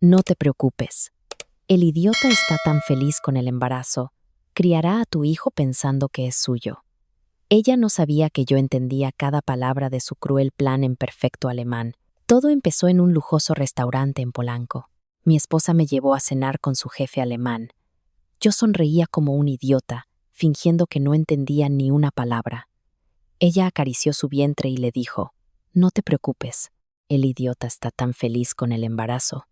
No te preocupes. El idiota está tan feliz con el embarazo, criará a tu hijo pensando que es suyo. Ella no sabía que yo entendía cada palabra de su cruel plan en perfecto alemán. Todo empezó en un lujoso restaurante en Polanco. Mi esposa me llevó a cenar con su jefe alemán. Yo sonreía como un idiota, fingiendo que no entendía ni una palabra. Ella acarició su vientre y le dijo: «No te preocupes, el idiota está tan feliz con el embarazo.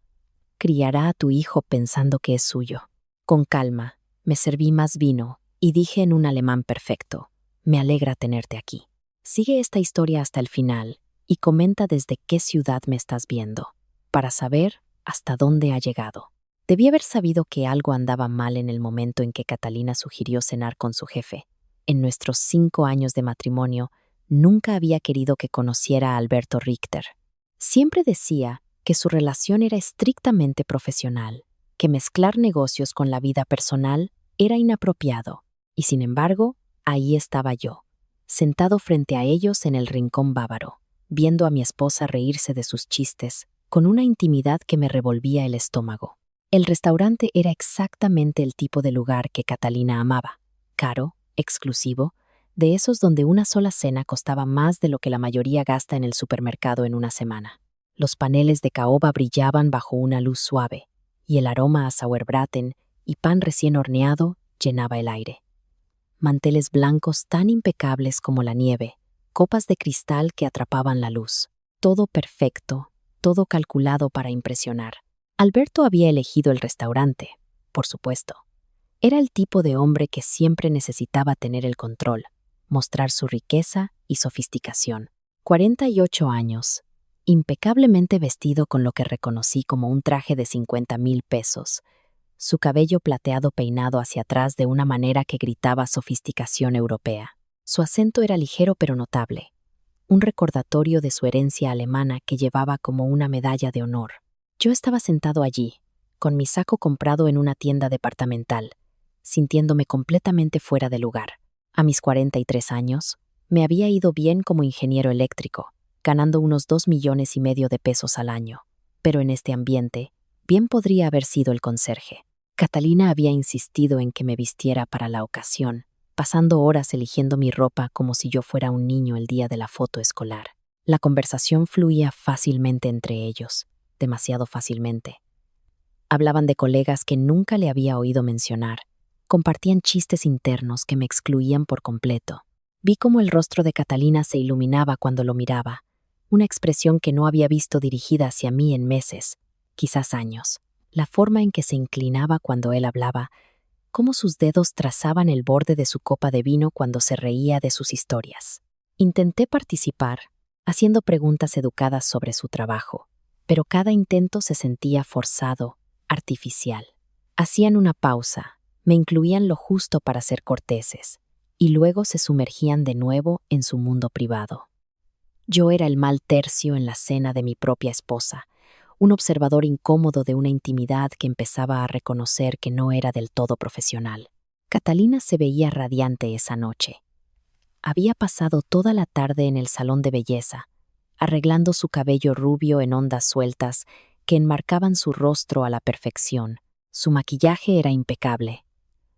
Criará a tu hijo pensando que es suyo». Con calma, me serví más vino y dije en un alemán perfecto: «Me alegra tenerte aquí. Sigue esta historia hasta el final y comenta desde qué ciudad me estás viendo, para saber hasta dónde ha llegado». Debí haber sabido que algo andaba mal en el momento en que Catalina sugirió cenar con su jefe. En nuestros 5 años de matrimonio, nunca había querido que conociera a Alberto Richter. Siempre decía que su relación era estrictamente profesional, que mezclar negocios con la vida personal era inapropiado. Y sin embargo, ahí estaba yo, sentado frente a ellos en el rincón bávaro, viendo a mi esposa reírse de sus chistes, con una intimidad que me revolvía el estómago. El restaurante era exactamente el tipo de lugar que Catalina amaba: caro, exclusivo, de esos donde una sola cena costaba más de lo que la mayoría gasta en el supermercado en una semana. Los paneles de caoba brillaban bajo una luz suave, y el aroma a sauerbraten y pan recién horneado llenaba el aire. Manteles blancos tan impecables como la nieve, copas de cristal que atrapaban la luz. Todo perfecto, todo calculado para impresionar. Alberto había elegido el restaurante, por supuesto. Era el tipo de hombre que siempre necesitaba tener el control, mostrar su riqueza y sofisticación. 48 años, impecablemente vestido con lo que reconocí como un traje de 50,000 pesos, su cabello plateado peinado hacia atrás de una manera que gritaba sofisticación europea. Su acento era ligero pero notable, un recordatorio de su herencia alemana que llevaba como una medalla de honor. Yo estaba sentado allí, con mi saco comprado en una tienda departamental, sintiéndome completamente fuera de lugar. A mis 43 años, me había ido bien como ingeniero eléctrico, ganando unos 2,5 millones de pesos al año. Pero en este ambiente, bien podría haber sido el conserje. Catalina había insistido en que me vistiera para la ocasión, pasando horas eligiendo mi ropa como si yo fuera un niño el día de la foto escolar. La conversación fluía fácilmente entre ellos, demasiado fácilmente. Hablaban de colegas que nunca le había oído mencionar. Compartían chistes internos que me excluían por completo. Vi cómo el rostro de Catalina se iluminaba cuando lo miraba, una expresión que no había visto dirigida hacia mí en meses, quizás años. La forma en que se inclinaba cuando él hablaba, cómo sus dedos trazaban el borde de su copa de vino cuando se reía de sus historias. Intenté participar, haciendo preguntas educadas sobre su trabajo, pero cada intento se sentía forzado, artificial. Hacían una pausa, me incluían lo justo para ser corteses, y luego se sumergían de nuevo en su mundo privado. Yo era el mal tercio en la cena de mi propia esposa, un observador incómodo de una intimidad que empezaba a reconocer que no era del todo profesional. Catalina se veía radiante esa noche. Había pasado toda la tarde en el salón de belleza, arreglando su cabello rubio en ondas sueltas que enmarcaban su rostro a la perfección. Su maquillaje era impecable.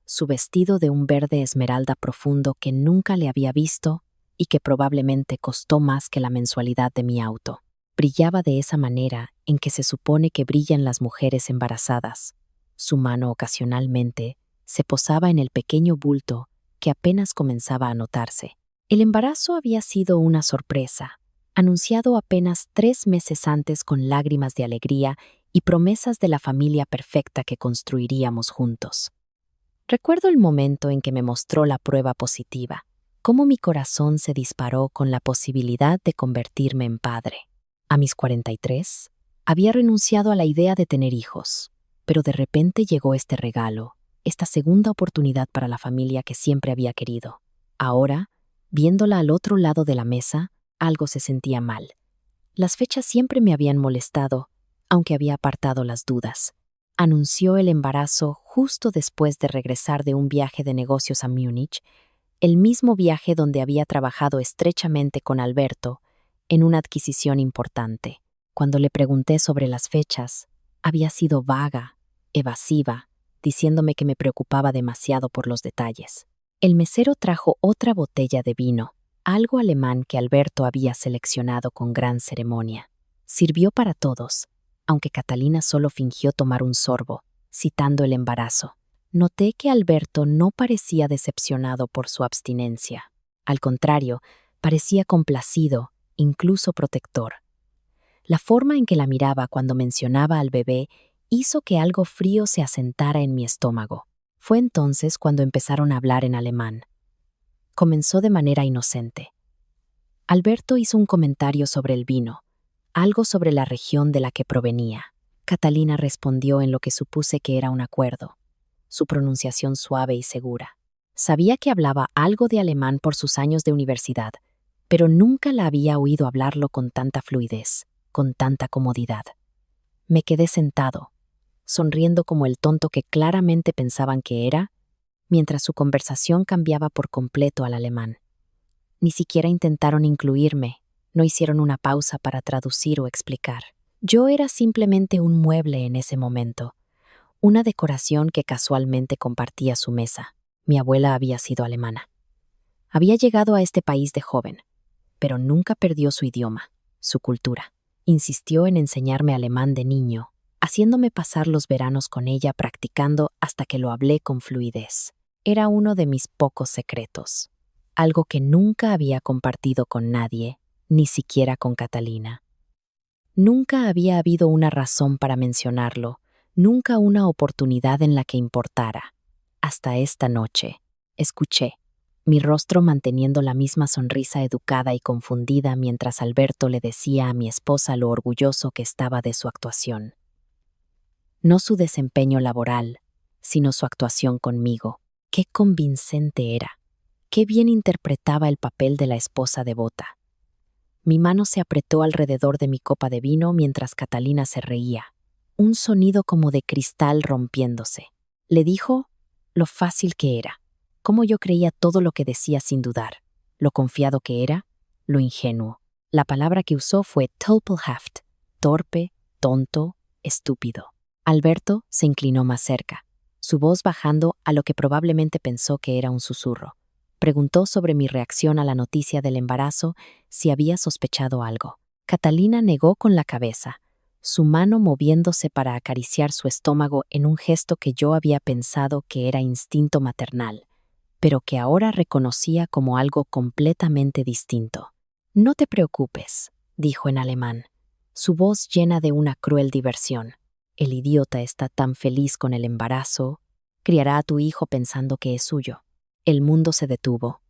Su vestido de un verde esmeralda profundo que nunca le había visto y que probablemente costó más que la mensualidad de mi auto. Brillaba de esa manera en que se supone que brillan las mujeres embarazadas. Su mano ocasionalmente se posaba en el pequeño bulto que apenas comenzaba a notarse. El embarazo había sido una sorpresa, anunciado apenas 3 meses antes con lágrimas de alegría y promesas de la familia perfecta que construiríamos juntos. Recuerdo el momento en que me mostró la prueba positiva, cómo mi corazón se disparó con la posibilidad de convertirme en padre. A mis 43, había renunciado a la idea de tener hijos, pero de repente llegó este regalo, esta segunda oportunidad para la familia que siempre había querido. Ahora, viéndola al otro lado de la mesa, algo se sentía mal. Las fechas siempre me habían molestado, aunque había apartado las dudas. Anunció el embarazo justo después de regresar de un viaje de negocios a Múnich, el mismo viaje donde había trabajado estrechamente con Alberto en una adquisición importante. Cuando le pregunté sobre las fechas, Había sido vaga, evasiva, diciéndome que me preocupaba demasiado por los detalles. El mesero trajo otra botella de vino, algo alemán que Alberto había seleccionado con gran ceremonia. Sirvió para todos, aunque Catalina solo fingió tomar un sorbo, citando el embarazo. Noté que Alberto no parecía decepcionado por su abstinencia. Al contrario, parecía complacido, incluso protector. La forma en que la miraba cuando mencionaba al bebé hizo que algo frío se asentara en mi estómago. Fue entonces cuando empezaron a hablar en alemán. Comenzó de manera inocente. Alberto hizo un comentario sobre el vino, algo sobre la región de la que provenía. Catalina respondió en lo que supuse que era un acuerdo, su pronunciación suave y segura. Sabía que hablaba algo de alemán por sus años de universidad, pero nunca la había oído hablarlo con tanta fluidez, con tanta comodidad. Me quedé sentado, sonriendo como el tonto que claramente pensaban que era, mientras su conversación cambiaba por completo al alemán. Ni siquiera intentaron incluirme, no hicieron una pausa para traducir o explicar. Yo era simplemente un mueble en ese momento, una decoración que casualmente compartía su mesa. Mi abuela había sido alemana. Había llegado a este país de joven, pero nunca perdió su idioma, su cultura. Insistió en enseñarme alemán de niño, haciéndome pasar los veranos con ella practicando hasta que lo hablé con fluidez. Era uno de mis pocos secretos, algo que nunca había compartido con nadie, ni siquiera con Catalina. Nunca había habido una razón para mencionarlo, nunca una oportunidad en la que importara. Hasta esta noche, escuché, mi rostro manteniendo la misma sonrisa educada y confundida mientras Alberto le decía a mi esposa lo orgulloso que estaba de su actuación. No su desempeño laboral, sino su actuación conmigo. Qué convincente era, qué bien interpretaba el papel de la esposa devota. Mi mano se apretó alrededor de mi copa de vino mientras Catalina se reía, un sonido como de cristal rompiéndose. Le dijo lo fácil que era, cómo yo creía todo lo que decía sin dudar, lo confiado que era, lo ingenuo. La palabra que usó fue Doppelhaft, torpe, tonto, estúpido. Alberto se inclinó más cerca, su voz bajando a lo que probablemente pensó que era un susurro. Preguntó sobre mi reacción a la noticia del embarazo, si había sospechado algo. Catalina negó con la cabeza, su mano moviéndose para acariciar su estómago en un gesto que yo había pensado que era instinto maternal, pero que ahora reconocía como algo completamente distinto. «No te preocupes», dijo en alemán, su voz llena de una cruel diversión. «El idiota está tan feliz con el embarazo, criará a tu hijo pensando que es suyo». El mundo se detuvo.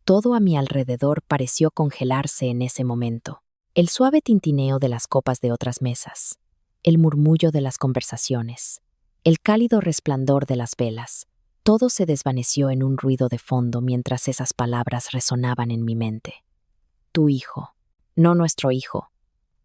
Todo a mi alrededor pareció congelarse en ese momento. El suave tintineo de las copas de otras mesas, el murmullo de las conversaciones, el cálido resplandor de las velas, todo se desvaneció en un ruido de fondo mientras esas palabras resonaban en mi mente. Tu hijo, no nuestro hijo,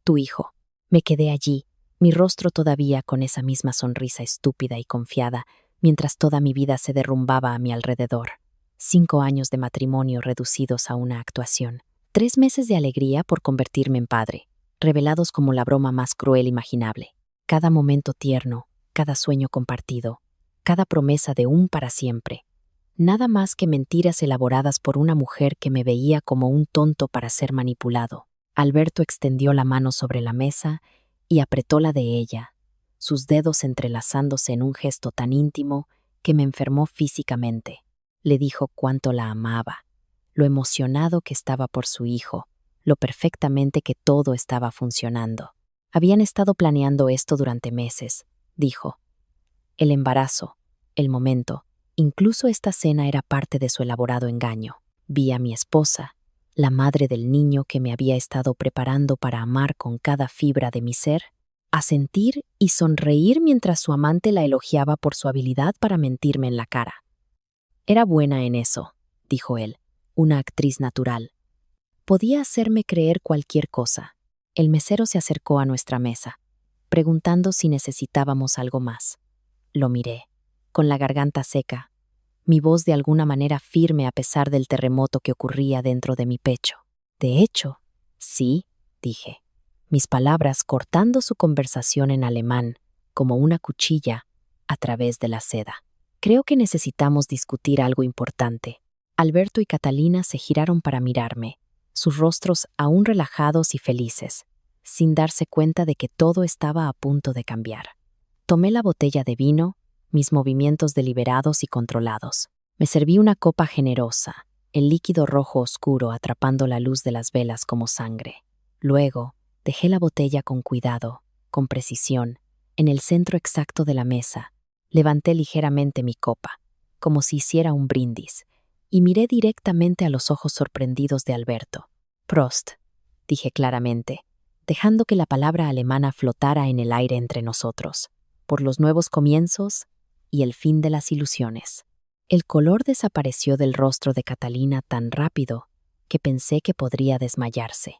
tu hijo. Me quedé allí, mi rostro todavía con esa misma sonrisa estúpida y confiada, mientras toda mi vida se derrumbaba a mi alrededor. 5 años de matrimonio reducidos a una actuación. 3 meses de alegría por convertirme en padre, revelados como la broma más cruel imaginable. Cada momento tierno, cada sueño compartido, cada promesa de un para siempre. Nada más que mentiras elaboradas por una mujer que me veía como un tonto para ser manipulado. Alberto extendió la mano sobre la mesa y apretó la de ella, sus dedos entrelazándose en un gesto tan íntimo que me enfermó físicamente. Le dijo cuánto la amaba, lo emocionado que estaba por su hijo, lo perfectamente que todo estaba funcionando. Habían estado planeando esto durante meses, dijo. El embarazo, el momento, incluso esta cena era parte de su elaborado engaño. Vi a mi esposa, la madre del niño que me había estado preparando para amar con cada fibra de mi ser, asentir y sonreír mientras su amante la elogiaba por su habilidad para mentirme en la cara. Era buena en eso, dijo él, una actriz natural. Podía hacerme creer cualquier cosa. El mesero se acercó a nuestra mesa, preguntando si necesitábamos algo más. Lo miré, con la garganta seca, mi voz de alguna manera firme a pesar del terremoto que ocurría dentro de mi pecho. De hecho, sí, dije, mis palabras cortando su conversación en alemán, como una cuchilla a través de la seda. Creo que necesitamos discutir algo importante. Alberto y Catalina se giraron para mirarme, sus rostros aún relajados y felices, sin darse cuenta de que todo estaba a punto de cambiar. Tomé la botella de vino, mis movimientos deliberados y controlados. Me serví una copa generosa, el líquido rojo oscuro atrapando la luz de las velas como sangre. Luego, dejé la botella con cuidado, con precisión, en el centro exacto de la mesa. Levanté ligeramente mi copa, como si hiciera un brindis, y miré directamente a los ojos sorprendidos de Alberto. Prost, dije claramente, dejando que la palabra alemana flotara en el aire entre nosotros, por los nuevos comienzos y el fin de las ilusiones. El color desapareció del rostro de Catalina tan rápido que pensé que podría desmayarse.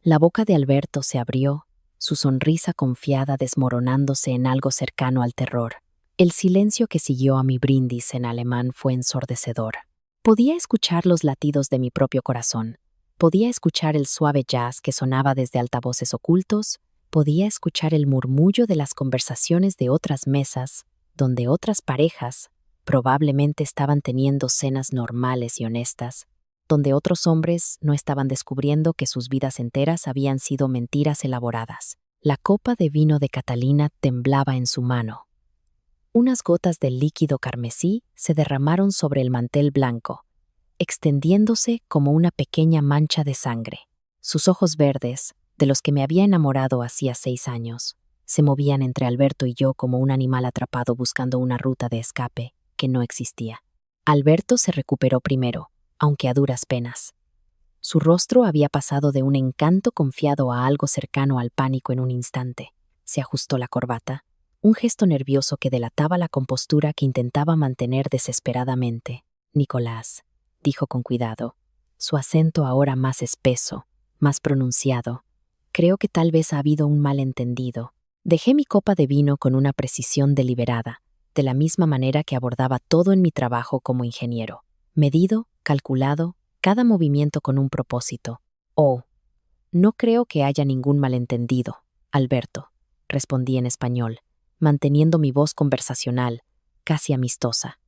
La boca de Alberto se abrió, su sonrisa confiada desmoronándose en algo cercano al terror. El silencio que siguió a mi brindis en alemán fue ensordecedor. Podía escuchar los latidos de mi propio corazón. Podía escuchar el suave jazz que sonaba desde altavoces ocultos. Podía escuchar el murmullo de las conversaciones de otras mesas, donde otras parejas probablemente estaban teniendo cenas normales y honestas, donde otros hombres no estaban descubriendo que sus vidas enteras habían sido mentiras elaboradas. La copa de vino de Catalina temblaba en su mano. Unas gotas de líquido carmesí se derramaron sobre el mantel blanco, extendiéndose como una pequeña mancha de sangre. Sus ojos verdes, de los que me había enamorado hacía 6 años, se movían entre Alberto y yo como un animal atrapado buscando una ruta de escape que no existía. Alberto se recuperó primero, aunque a duras penas. Su rostro había pasado de un encanto confiado a algo cercano al pánico en un instante. Se ajustó la corbata, un gesto nervioso que delataba la compostura que intentaba mantener desesperadamente. Nicolás, dijo con cuidado, su acento ahora más espeso, más pronunciado. Creo que tal vez ha habido un malentendido. Dejé mi copa de vino con una precisión deliberada, de la misma manera que abordaba todo en mi trabajo como ingeniero. Medido, calculado, cada movimiento con un propósito. Oh, no creo que haya ningún malentendido, Alberto, respondí en español, manteniendo mi voz conversacional, casi amistosa.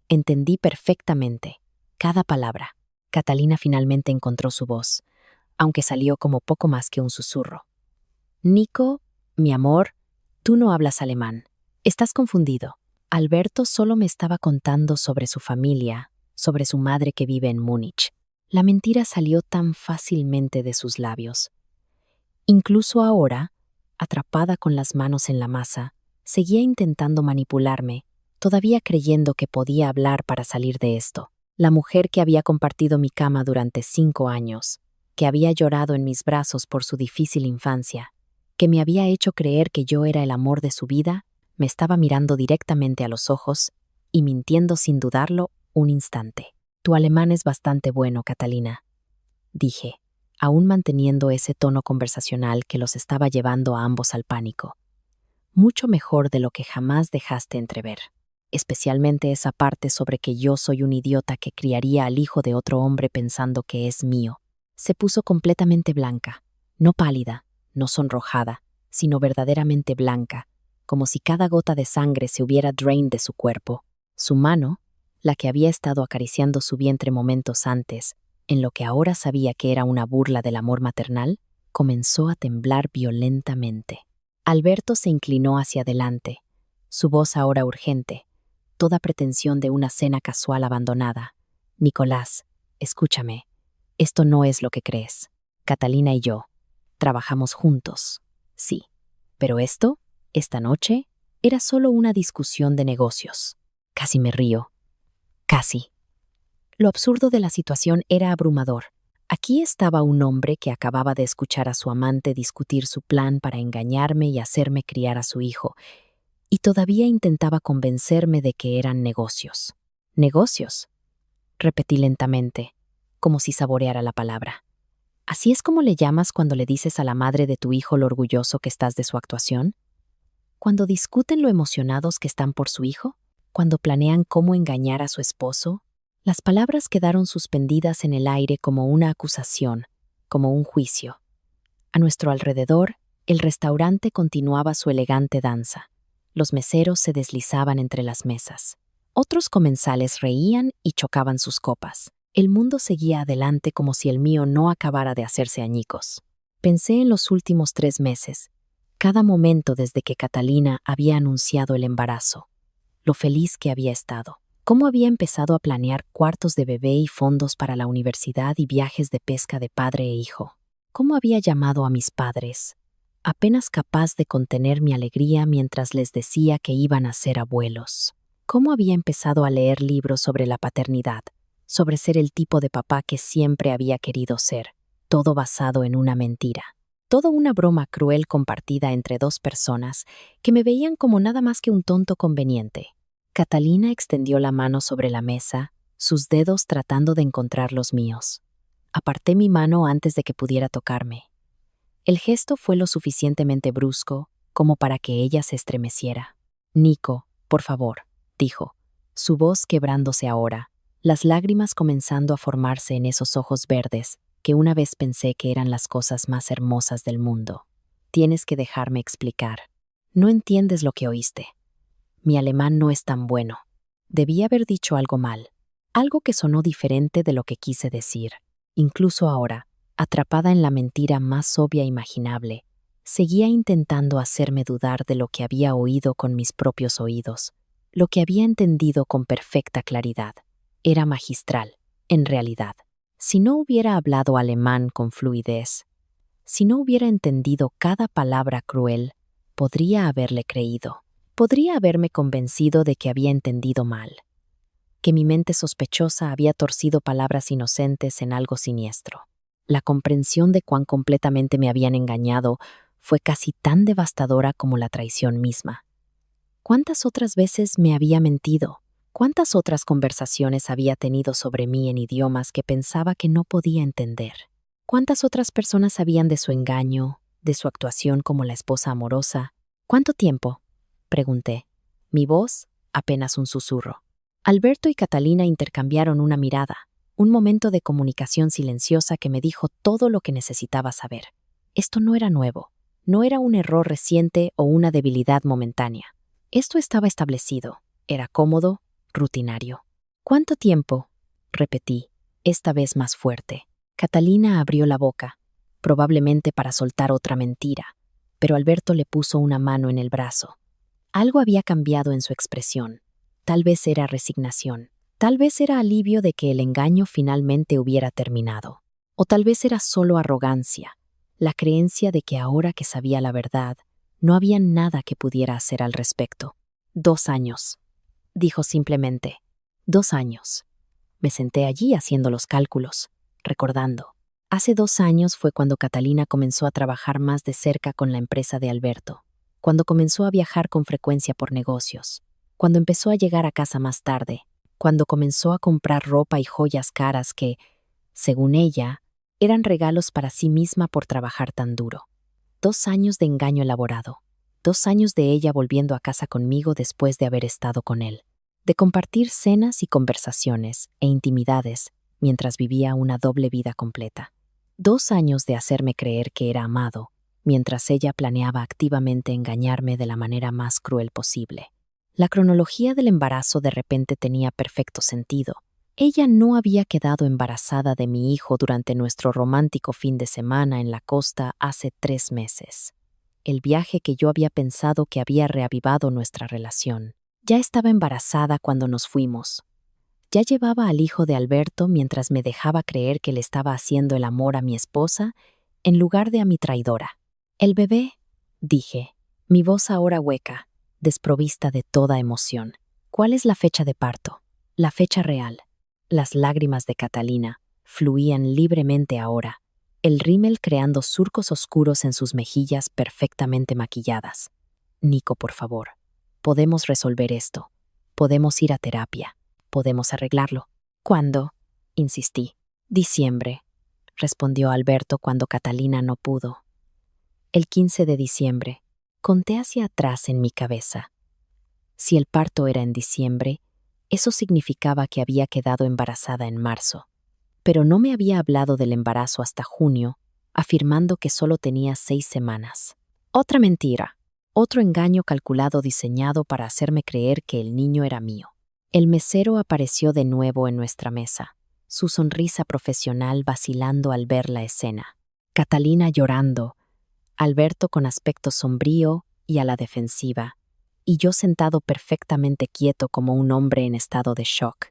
Entendí perfectamente, cada palabra. Catalina finalmente encontró su voz, aunque salió como poco más que un susurro. Nico, mi amor, tú no hablas alemán. Estás confundido. Alberto solo me estaba contando sobre su familia, sobre su madre que vive en Múnich. La mentira salió tan fácilmente de sus labios. Incluso ahora, atrapada con las manos en la masa, seguía intentando manipularme, todavía creyendo que podía hablar para salir de esto. La mujer que había compartido mi cama durante 5 años, que había llorado en mis brazos por su difícil infancia, que me había hecho creer que yo era el amor de su vida, me estaba mirando directamente a los ojos y mintiendo sin dudarlo un instante. Tu alemán es bastante bueno, Catalina, dije, aún manteniendo ese tono conversacional que los estaba llevando a ambos al pánico. Mucho mejor de lo que jamás dejaste entrever, especialmente esa parte sobre que yo soy un idiota que criaría al hijo de otro hombre pensando que es mío. Se puso completamente blanca, no pálida, no sonrojada, sino verdaderamente blanca, como si cada gota de sangre se hubiera drained de su cuerpo. Su mano, la que había estado acariciando su vientre momentos antes, en lo que ahora sabía que era una burla del amor maternal, comenzó a temblar violentamente. Alberto se inclinó hacia adelante, su voz ahora urgente, toda pretensión de una cena casual abandonada. Nicolás, escúchame, esto no es lo que crees. Catalina y yo trabajamos juntos, sí, pero esta noche, era solo una discusión de negocios. Casi me río. Casi. Lo absurdo de la situación era abrumador. Aquí estaba un hombre que acababa de escuchar a su amante discutir su plan para engañarme y hacerme criar a su hijo, y todavía intentaba convencerme de que eran negocios. ¿Negocios? Repetí lentamente, como si saboreara la palabra. ¿Así es como le llamas cuando le dices a la madre de tu hijo lo orgulloso que estás de su actuación? ¿Cuando discuten lo emocionados que están por su hijo? ¿Cuando planean cómo engañar a su esposo? Las palabras quedaron suspendidas en el aire como una acusación, como un juicio. A nuestro alrededor, el restaurante continuaba su elegante danza. Los meseros se deslizaban entre las mesas. Otros comensales reían y chocaban sus copas. El mundo seguía adelante como si el mío no acabara de hacerse añicos. Pensé en los últimos 3 meses, cada momento desde que Catalina había anunciado el embarazo, lo feliz que había estado, cómo había empezado a planear cuartos de bebé y fondos para la universidad y viajes de pesca de padre e hijo, cómo había llamado a mis padres, apenas capaz de contener mi alegría mientras les decía que iban a ser abuelos, cómo había empezado a leer libros sobre la paternidad, sobre ser el tipo de papá que siempre había querido ser, todo basado en una mentira. Todo una broma cruel compartida entre 2 personas que me veían como nada más que un tonto conveniente. Catalina extendió la mano sobre la mesa, sus dedos tratando de encontrar los míos. Aparté mi mano antes de que pudiera tocarme. El gesto fue lo suficientemente brusco como para que ella se estremeciera. «Nico, por favor», dijo, su voz quebrándose ahora, las lágrimas comenzando a formarse en esos ojos verdes que una vez pensé que eran las cosas más hermosas del mundo. «Tienes que dejarme explicar. No entiendes lo que oíste. Mi alemán no es tan bueno. Debí haber dicho algo mal, algo que sonó diferente de lo que quise decir. Incluso ahora, atrapada en la mentira más obvia imaginable, seguía intentando hacerme dudar de lo que había oído con mis propios oídos, lo que había entendido con perfecta claridad. Era magistral, en realidad. Si no hubiera hablado alemán con fluidez, si no hubiera entendido cada palabra cruel, podría haberle creído. Podría haberme convencido de que había entendido mal, que mi mente sospechosa había torcido palabras inocentes en algo siniestro. La comprensión de cuán completamente me habían engañado fue casi tan devastadora como la traición misma. ¿Cuántas otras veces me había mentido? ¿Cuántas otras conversaciones había tenido sobre mí en idiomas que pensaba que no podía entender? ¿Cuántas otras personas sabían de su engaño, de su actuación como la esposa amorosa? ¿Cuánto tiempo?, pregunté. Mi voz, apenas un susurro. Alberto y Catalina intercambiaron una mirada, un momento de comunicación silenciosa que me dijo todo lo que necesitaba saber. Esto no era nuevo, no era un error reciente o una debilidad momentánea. Esto estaba establecido, era cómodo, rutinario. «¿Cuánto tiempo?», repetí, esta vez más fuerte. Catalina abrió la boca, probablemente para soltar otra mentira, pero Alberto le puso una mano en el brazo. Algo había cambiado en su expresión. Tal vez era resignación, tal vez era alivio de que el engaño finalmente hubiera terminado, o tal vez era solo arrogancia, la creencia de que ahora que sabía la verdad, no había nada que pudiera hacer al respecto. 2 años, dijo simplemente. 2 años. Me senté allí haciendo los cálculos, recordando. Hace 2 años fue cuando Catalina comenzó a trabajar más de cerca con la empresa de Alberto, cuando comenzó a viajar con frecuencia por negocios, cuando empezó a llegar a casa más tarde, cuando comenzó a comprar ropa y joyas caras que, según ella, eran regalos para sí misma por trabajar tan duro. 2 años de engaño elaborado, 2 años de ella volviendo a casa conmigo después de haber estado con él, de compartir cenas y conversaciones e intimidades mientras vivía una doble vida completa. 2 años de hacerme creer que era amado, mientras ella planeaba activamente engañarme de la manera más cruel posible. La cronología del embarazo de repente tenía perfecto sentido. Ella no había quedado embarazada de mi hijo durante nuestro romántico fin de semana en la costa hace 3 meses. El viaje que yo había pensado que había reavivado nuestra relación. Ya estaba embarazada cuando nos fuimos. Ya llevaba al hijo de Alberto mientras me dejaba creer que le estaba haciendo el amor a mi esposa en lugar de a mi traidora. «El bebé», dije, mi voz ahora hueca, desprovista de toda emoción. «¿Cuál es la fecha de parto? La fecha real». Las lágrimas de Catalina fluían libremente ahora, el rímel creando surcos oscuros en sus mejillas perfectamente maquilladas. «Nico, por favor, podemos resolver esto. Podemos ir a terapia. Podemos arreglarlo». «¿Cuándo?», insistí. «Diciembre», respondió Alberto cuando Catalina no pudo. «El 15 de diciembre». Conté hacia atrás en mi cabeza. Si el parto era en diciembre, eso significaba que había quedado embarazada en marzo. Pero no me había hablado del embarazo hasta junio, afirmando que solo tenía 6 semanas. «Otra mentira», Otro engaño calculado diseñado para hacerme creer que el niño era mío. El mesero apareció de nuevo en nuestra mesa, su sonrisa profesional vacilando al ver la escena. Catalina llorando, Alberto con aspecto sombrío y a la defensiva, y yo sentado perfectamente quieto como un hombre en estado de shock.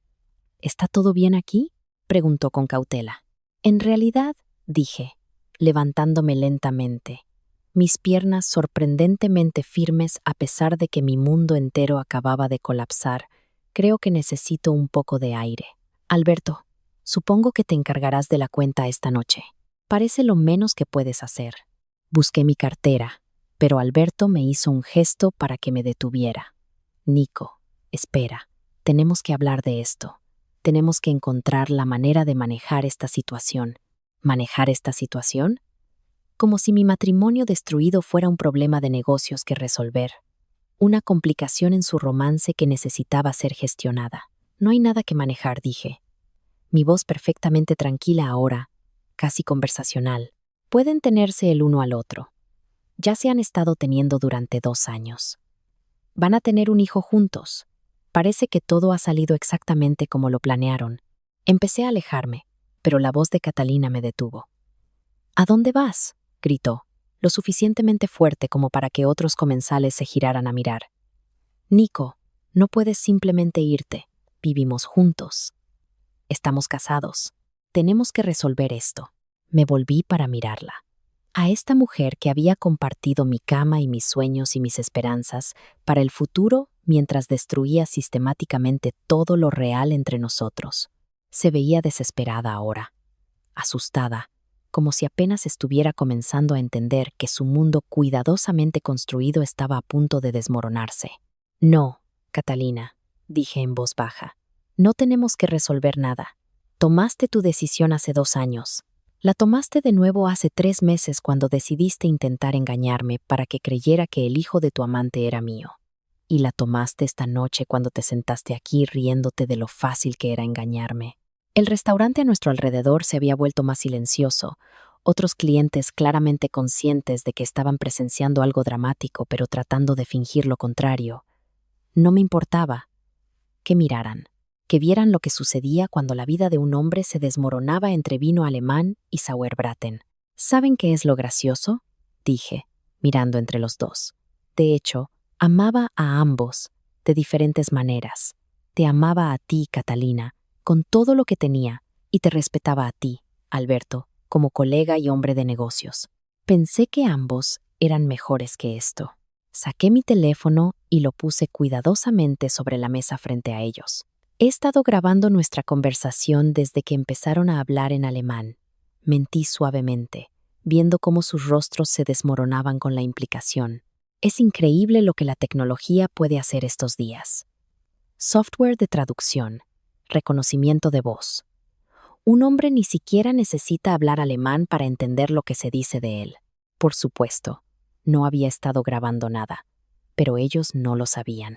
¿Está todo bien aquí?, preguntó con cautela. En realidad, dije, levantándome lentamente, mis piernas sorprendentemente firmes a pesar de que mi mundo entero acababa de colapsar, creo que necesito un poco de aire. Alberto, supongo que te encargarás de la cuenta esta noche. Parece lo menos que puedes hacer. Busqué mi cartera, pero Alberto me hizo un gesto para que me detuviera. Nico, espera, tenemos que hablar de esto. Tenemos que encontrar la manera de manejar esta situación. ¿Manejar esta situación? Como si mi matrimonio destruido fuera un problema de negocios que resolver. Una complicación en su romance que necesitaba ser gestionada. No hay nada que manejar, dije. Mi voz perfectamente tranquila ahora, casi conversacional. Pueden tenerse el uno al otro. Ya se han estado teniendo durante 2 años. Van a tener un hijo juntos. Parece que todo ha salido exactamente como lo planearon. Empecé a alejarme, pero la voz de Catalina me detuvo. ¿A dónde vas?, gritó, lo suficientemente fuerte como para que otros comensales se giraran a mirar. Nico, no puedes simplemente irte. Vivimos juntos. Estamos casados. Tenemos que resolver esto. Me volví para mirarla. A esta mujer que había compartido mi cama y mis sueños y mis esperanzas para el futuro mientras destruía sistemáticamente todo lo real entre nosotros. Se veía desesperada ahora, asustada, como si apenas estuviera comenzando a entender que su mundo cuidadosamente construido estaba a punto de desmoronarse. No, Catalina, dije en voz baja, no tenemos que resolver nada. Tomaste tu decisión hace 2 años. La tomaste de nuevo hace 3 meses cuando decidiste intentar engañarme para que creyera que el hijo de tu amante era mío. Y la tomaste esta noche cuando te sentaste aquí riéndote de lo fácil que era engañarme. El restaurante a nuestro alrededor se había vuelto más silencioso, otros clientes claramente conscientes de que estaban presenciando algo dramático pero tratando de fingir lo contrario. No me importaba que miraran, que vieran lo que sucedía cuando la vida de un hombre se desmoronaba entre vino alemán y Sauerbraten. ¿Saben qué es lo gracioso?, dije, mirando entre los dos. De hecho, amaba a ambos, de diferentes maneras. Te amaba a ti, Catalina, con todo lo que tenía, y te respetaba a ti, Alberto, como colega y hombre de negocios. Pensé que ambos eran mejores que esto. Saqué mi teléfono y lo puse cuidadosamente sobre la mesa frente a ellos. He estado grabando nuestra conversación desde que empezaron a hablar en alemán. Mentí suavemente, viendo cómo sus rostros se desmoronaban con la implicación. Es increíble lo que la tecnología puede hacer estos días. Software de traducción, reconocimiento de voz. Un hombre ni siquiera necesita hablar alemán para entender lo que se dice de él. Por supuesto, no había estado grabando nada, pero ellos no lo sabían.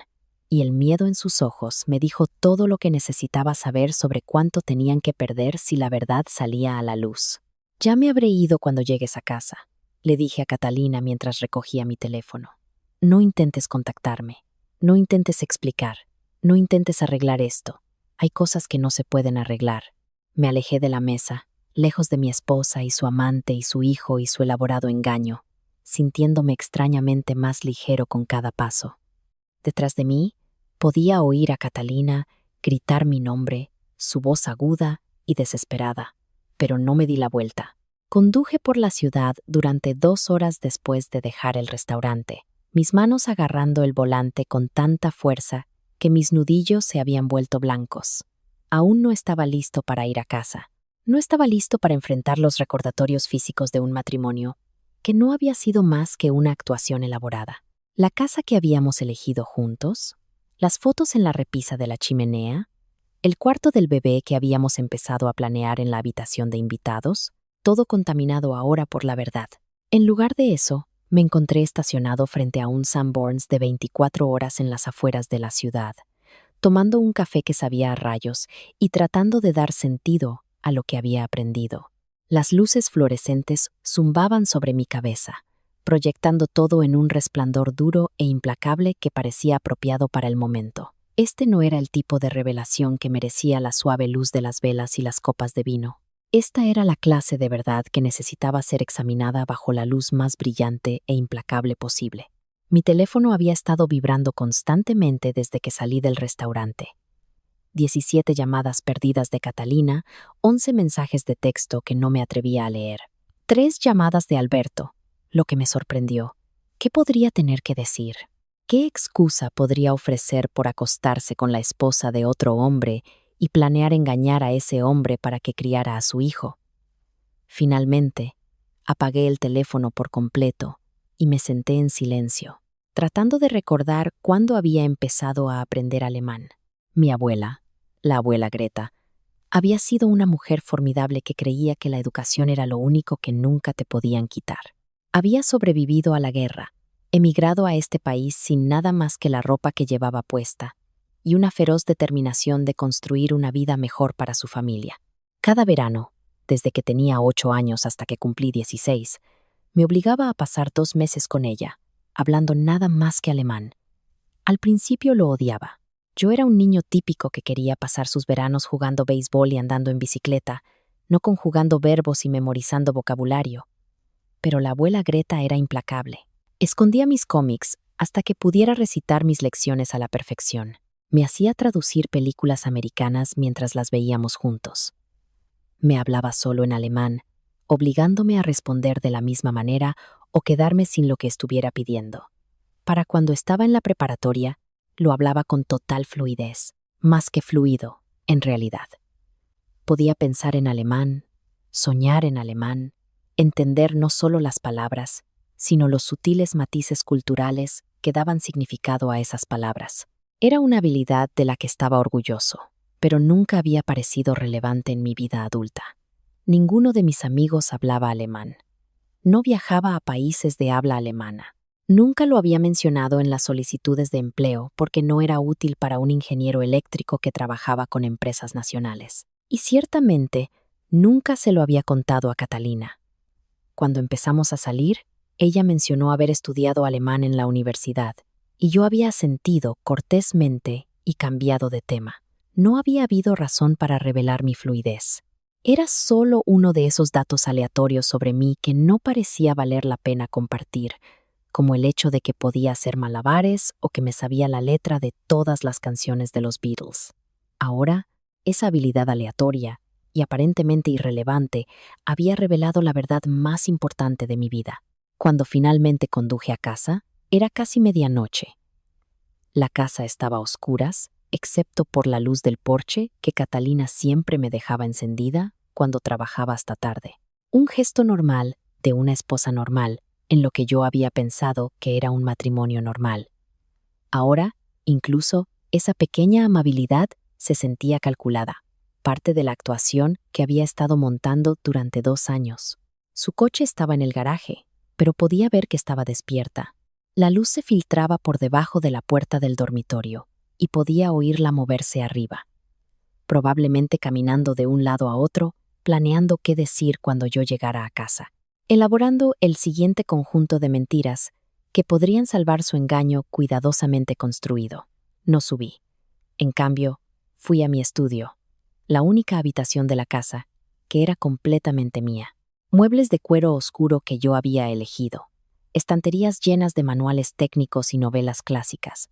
Y el miedo en sus ojos me dijo todo lo que necesitaba saber sobre cuánto tenían que perder si la verdad salía a la luz. Ya me habré ido cuando llegues a casa, le dije a Catalina mientras recogía mi teléfono. No intentes contactarme, no intentes explicar, no intentes arreglar esto. Hay cosas que no se pueden arreglar. Me alejé de la mesa, lejos de mi esposa y su amante y su hijo y su elaborado engaño, sintiéndome extrañamente más ligero con cada paso. Detrás de mí, podía oír a Catalina gritar mi nombre, su voz aguda y desesperada, pero no me di la vuelta. Conduje por la ciudad durante 2 horas después de dejar el restaurante, mis manos agarrando el volante con tanta fuerza que mis nudillos se habían vuelto blancos. Aún no estaba listo para ir a casa. No estaba listo para enfrentar los recordatorios físicos de un matrimonio, que no había sido más que una actuación elaborada. La casa que habíamos elegido juntos, las fotos en la repisa de la chimenea, el cuarto del bebé que habíamos empezado a planear en la habitación de invitados, todo contaminado ahora por la verdad. En lugar de eso, me encontré estacionado frente a un Sanborns de 24 horas en las afueras de la ciudad, tomando un café que sabía a rayos y tratando de dar sentido a lo que había aprendido. Las luces fluorescentes zumbaban sobre mi cabeza, proyectando todo en un resplandor duro e implacable que parecía apropiado para el momento. Este no era el tipo de revelación que merecía la suave luz de las velas y las copas de vino. Esta era la clase de verdad que necesitaba ser examinada bajo la luz más brillante e implacable posible. Mi teléfono había estado vibrando constantemente desde que salí del restaurante. 17 llamadas perdidas de Catalina, 11 mensajes de texto que no me atrevía a leer. 3 llamadas de Alberto, lo que me sorprendió. ¿Qué podría tener que decir? ¿Qué excusa podría ofrecer por acostarse con la esposa de otro hombre y planear engañar a ese hombre para que criara a su hijo? Finalmente, apagué el teléfono por completo y me senté en silencio, tratando de recordar cuándo había empezado a aprender alemán. Mi abuela, la abuela Greta, había sido una mujer formidable que creía que la educación era lo único que nunca te podían quitar. Había sobrevivido a la guerra, emigrado a este país sin nada más que la ropa que llevaba puesta y una feroz determinación de construir una vida mejor para su familia. Cada verano, desde que tenía 8 años hasta que cumplí 16, me obligaba a pasar 2 meses con ella, hablando nada más que alemán. Al principio lo odiaba. Yo era un niño típico que quería pasar sus veranos jugando béisbol y andando en bicicleta, no conjugando verbos y memorizando vocabulario. Pero la abuela Greta era implacable. Escondía mis cómics hasta que pudiera recitar mis lecciones a la perfección. Me hacía traducir películas americanas mientras las veíamos juntos. Me hablaba solo en alemán, obligándome a responder de la misma manera o quedarme sin lo que estuviera pidiendo. Para cuando estaba en la preparatoria, lo hablaba con total fluidez, más que fluido, en realidad. Podía pensar en alemán, soñar en alemán, entender no solo las palabras, sino los sutiles matices culturales que daban significado a esas palabras. Era una habilidad de la que estaba orgulloso, pero nunca había parecido relevante en mi vida adulta. Ninguno de mis amigos hablaba alemán. No viajaba a países de habla alemana. Nunca lo había mencionado en las solicitudes de empleo porque no era útil para un ingeniero eléctrico que trabajaba con empresas nacionales. Y ciertamente, nunca se lo había contado a Catalina. Cuando empezamos a salir, ella mencionó haber estudiado alemán en la universidad, y yo había asentido cortésmente y cambiado de tema. No había habido razón para revelar mi fluidez. Era solo uno de esos datos aleatorios sobre mí que no parecía valer la pena compartir, como el hecho de que podía hacer malabares o que me sabía la letra de todas las canciones de los Beatles. Ahora, esa habilidad aleatoria y aparentemente irrelevante había revelado la verdad más importante de mi vida. Cuando finalmente conduje a casa, era casi medianoche. La casa estaba a oscuras, excepto por la luz del porche que Catalina siempre me dejaba encendida cuando trabajaba hasta tarde. Un gesto normal de una esposa normal, en lo que yo había pensado que era un matrimonio normal. Ahora, incluso, esa pequeña amabilidad se sentía calculada, parte de la actuación que había estado montando durante 2 años. Su coche estaba en el garaje, pero podía ver que estaba despierta. La luz se filtraba por debajo de la puerta del dormitorio y podía oírla moverse arriba, probablemente caminando de un lado a otro, planeando qué decir cuando yo llegara a casa, elaborando el siguiente conjunto de mentiras que podrían salvar su engaño cuidadosamente construido. No subí. En cambio, fui a mi estudio, la única habitación de la casa, que era completamente mía. Muebles de cuero oscuro que yo había elegido, estanterías llenas de manuales técnicos y novelas clásicas,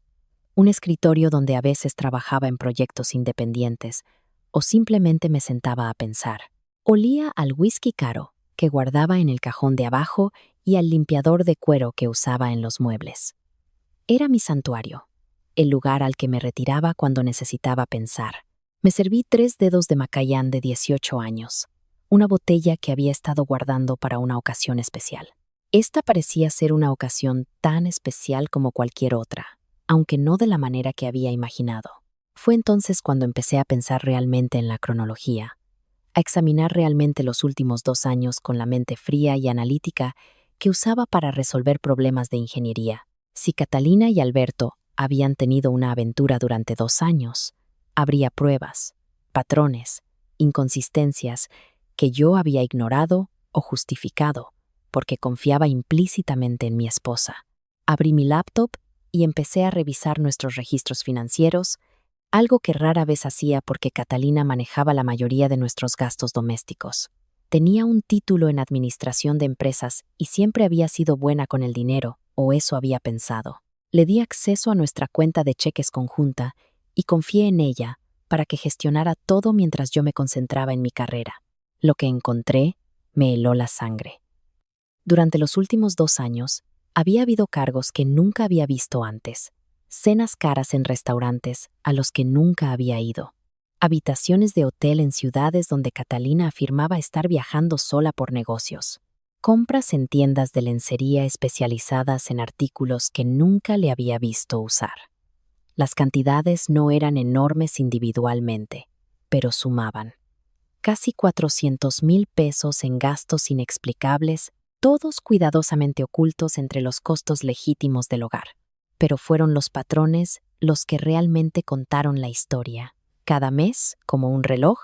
un escritorio donde a veces trabajaba en proyectos independientes o simplemente me sentaba a pensar. Olía al whisky caro que guardaba en el cajón de abajo y al limpiador de cuero que usaba en los muebles. Era mi santuario, el lugar al que me retiraba cuando necesitaba pensar. Me serví 3 dedos de Macallan de 18 años, una botella que había estado guardando para una ocasión especial. Esta parecía ser una ocasión tan especial como cualquier otra, aunque no de la manera que había imaginado. Fue entonces cuando empecé a pensar realmente en la cronología, a examinar realmente los últimos 2 años con la mente fría y analítica que usaba para resolver problemas de ingeniería. Si Catalina y Alberto habían tenido una aventura durante 2 años, habría pruebas, patrones, inconsistencias que yo había ignorado o justificado, porque confiaba implícitamente en mi esposa. Abrí mi laptop y empecé a revisar nuestros registros financieros, algo que rara vez hacía porque Catalina manejaba la mayoría de nuestros gastos domésticos. Tenía un título en administración de empresas y siempre había sido buena con el dinero, o eso había pensado. Le di acceso a nuestra cuenta de cheques conjunta y confié en ella para que gestionara todo mientras yo me concentraba en mi carrera. Lo que encontré me heló la sangre. Durante los últimos 2 años, había habido cargos que nunca había visto antes, cenas caras en restaurantes a los que nunca había ido, habitaciones de hotel en ciudades donde Catalina afirmaba estar viajando sola por negocios, compras en tiendas de lencería especializadas en artículos que nunca le había visto usar. Las cantidades no eran enormes individualmente, pero sumaban. Casi 400,000 pesos en gastos inexplicables, todos cuidadosamente ocultos entre los costos legítimos del hogar. Pero fueron los patrones los que realmente contaron la historia. Cada mes, como un reloj,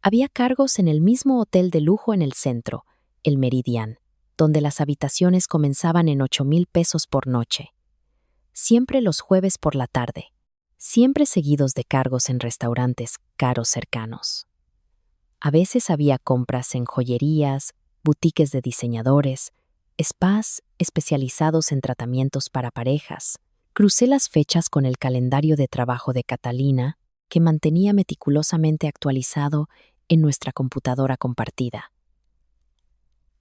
había cargos en el mismo hotel de lujo en el centro, el Meridian, donde las habitaciones comenzaban en 8,000 pesos por noche. Siempre los jueves por la tarde, siempre seguidos de cargos en restaurantes caros cercanos. A veces había compras en joyerías, boutiques de diseñadores, spas especializados en tratamientos para parejas. Crucé las fechas con el calendario de trabajo de Catalina, que mantenía meticulosamente actualizado en nuestra computadora compartida.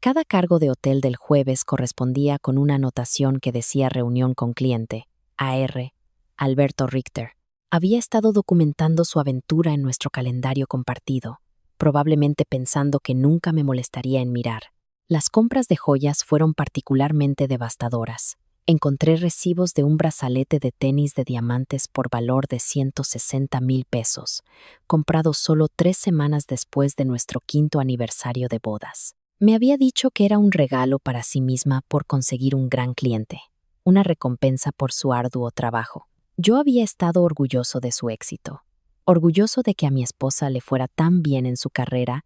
Cada cargo de hotel del jueves correspondía con una anotación que decía reunión con cliente, AR, Alberto Richter. Había estado documentando su aventura en nuestro calendario compartido, probablemente pensando que nunca me molestaría en mirar. Las compras de joyas fueron particularmente devastadoras. Encontré recibos de un brazalete de tenis de diamantes por valor de 160,000 pesos, comprado solo 3 semanas después de nuestro 5º aniversario de bodas. Me había dicho que era un regalo para sí misma por conseguir un gran cliente, una recompensa por su arduo trabajo. Yo había estado orgulloso de su éxito, orgulloso de que a mi esposa le fuera tan bien en su carrera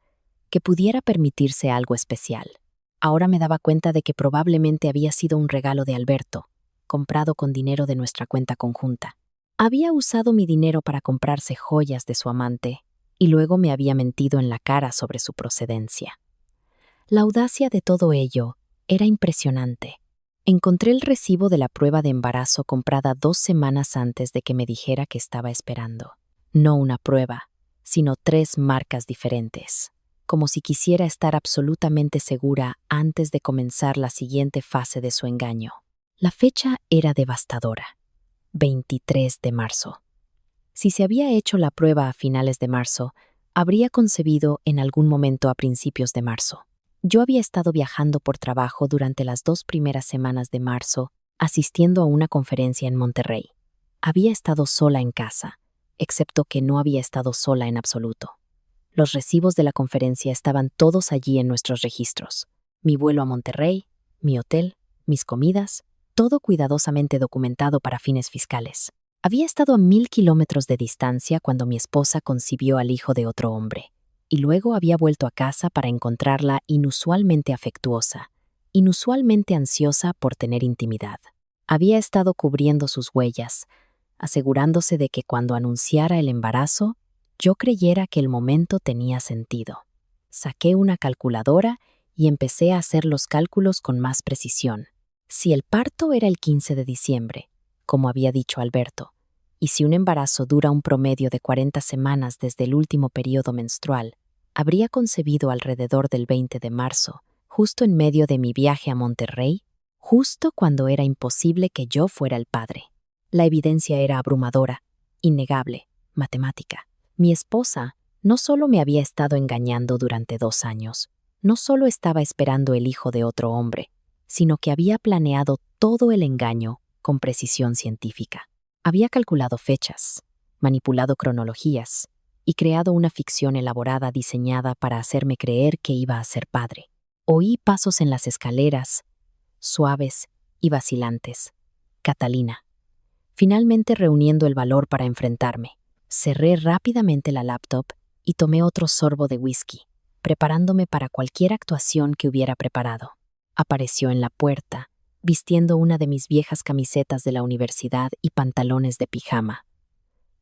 que pudiera permitirse algo especial. Ahora me daba cuenta de que probablemente había sido un regalo de Alberto, comprado con dinero de nuestra cuenta conjunta. Había usado mi dinero para comprarse joyas de su amante y luego me había mentido en la cara sobre su procedencia. La audacia de todo ello era impresionante. Encontré el recibo de la prueba de embarazo comprada 2 semanas antes de que me dijera que estaba esperando. No una prueba, sino 3 marcas diferentes, como si quisiera estar absolutamente segura antes de comenzar la siguiente fase de su engaño. La fecha era devastadora, 23 de marzo. Si se había hecho la prueba a finales de marzo, habría concebido en algún momento a principios de marzo. Yo había estado viajando por trabajo durante las 2 primeras semanas de marzo, asistiendo a una conferencia en Monterrey. Había estado sola en casa, excepto que no había estado sola en absoluto. Los recibos de la conferencia estaban todos allí en nuestros registros. Mi vuelo a Monterrey, mi hotel, mis comidas, todo cuidadosamente documentado para fines fiscales. Había estado a 1,000 kilómetros de distancia cuando mi esposa concibió al hijo de otro hombre, y luego había vuelto a casa para encontrarla inusualmente afectuosa, inusualmente ansiosa por tener intimidad. Había estado cubriendo sus huellas, asegurándose de que cuando anunciara el embarazo, yo creyera que el momento tenía sentido. Saqué una calculadora y empecé a hacer los cálculos con más precisión. Si el parto era el 15 de diciembre, como había dicho Alberto, y si un embarazo dura un promedio de 40 semanas desde el último periodo menstrual, habría concebido alrededor del 20 de marzo, justo en medio de mi viaje a Monterrey, justo cuando era imposible que yo fuera el padre. La evidencia era abrumadora, innegable, matemática. Mi esposa no solo me había estado engañando durante 2 años, no solo estaba esperando el hijo de otro hombre, sino que había planeado todo el engaño con precisión científica. Había calculado fechas, manipulado cronologías y creado una ficción elaborada diseñada para hacerme creer que iba a ser padre. Oí pasos en las escaleras, suaves y vacilantes. Catalina. Finalmente reuniendo el valor para enfrentarme, cerré rápidamente la laptop y tomé otro sorbo de whisky, preparándome para cualquier actuación que hubiera preparado. Apareció en la puerta, vistiendo una de mis viejas camisetas de la universidad y pantalones de pijama.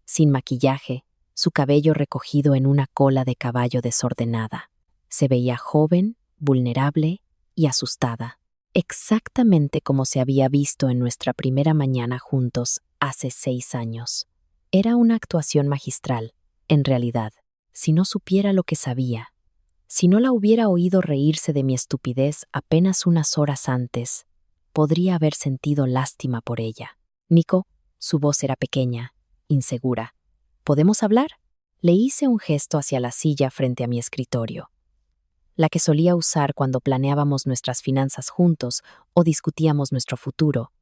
Sin maquillaje, su cabello recogido en una cola de caballo desordenada. Se veía joven, vulnerable y asustada, exactamente como se había visto en nuestra primera mañana juntos hace 6 años. Era una actuación magistral, en realidad, si no supiera lo que sabía. Si no la hubiera oído reírse de mi estupidez apenas unas horas antes, podría haber sentido lástima por ella. Nico, su voz era pequeña, insegura. ¿Podemos hablar? Le hice un gesto hacia la silla frente a mi escritorio, la que solía usar cuando planeábamos nuestras finanzas juntos o discutíamos nuestro futuro.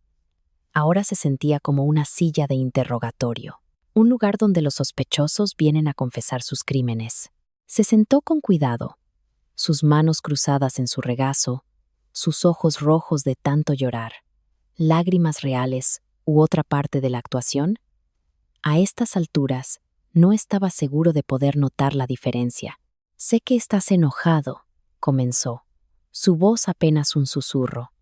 Ahora se sentía como una silla de interrogatorio, un lugar donde los sospechosos vienen a confesar sus crímenes. Se sentó con cuidado, sus manos cruzadas en su regazo, sus ojos rojos de tanto llorar. ¿Lágrimas reales u otra parte de la actuación? A estas alturas, no estaba seguro de poder notar la diferencia. Sé que estás enojado, comenzó, su voz apenas un susurro.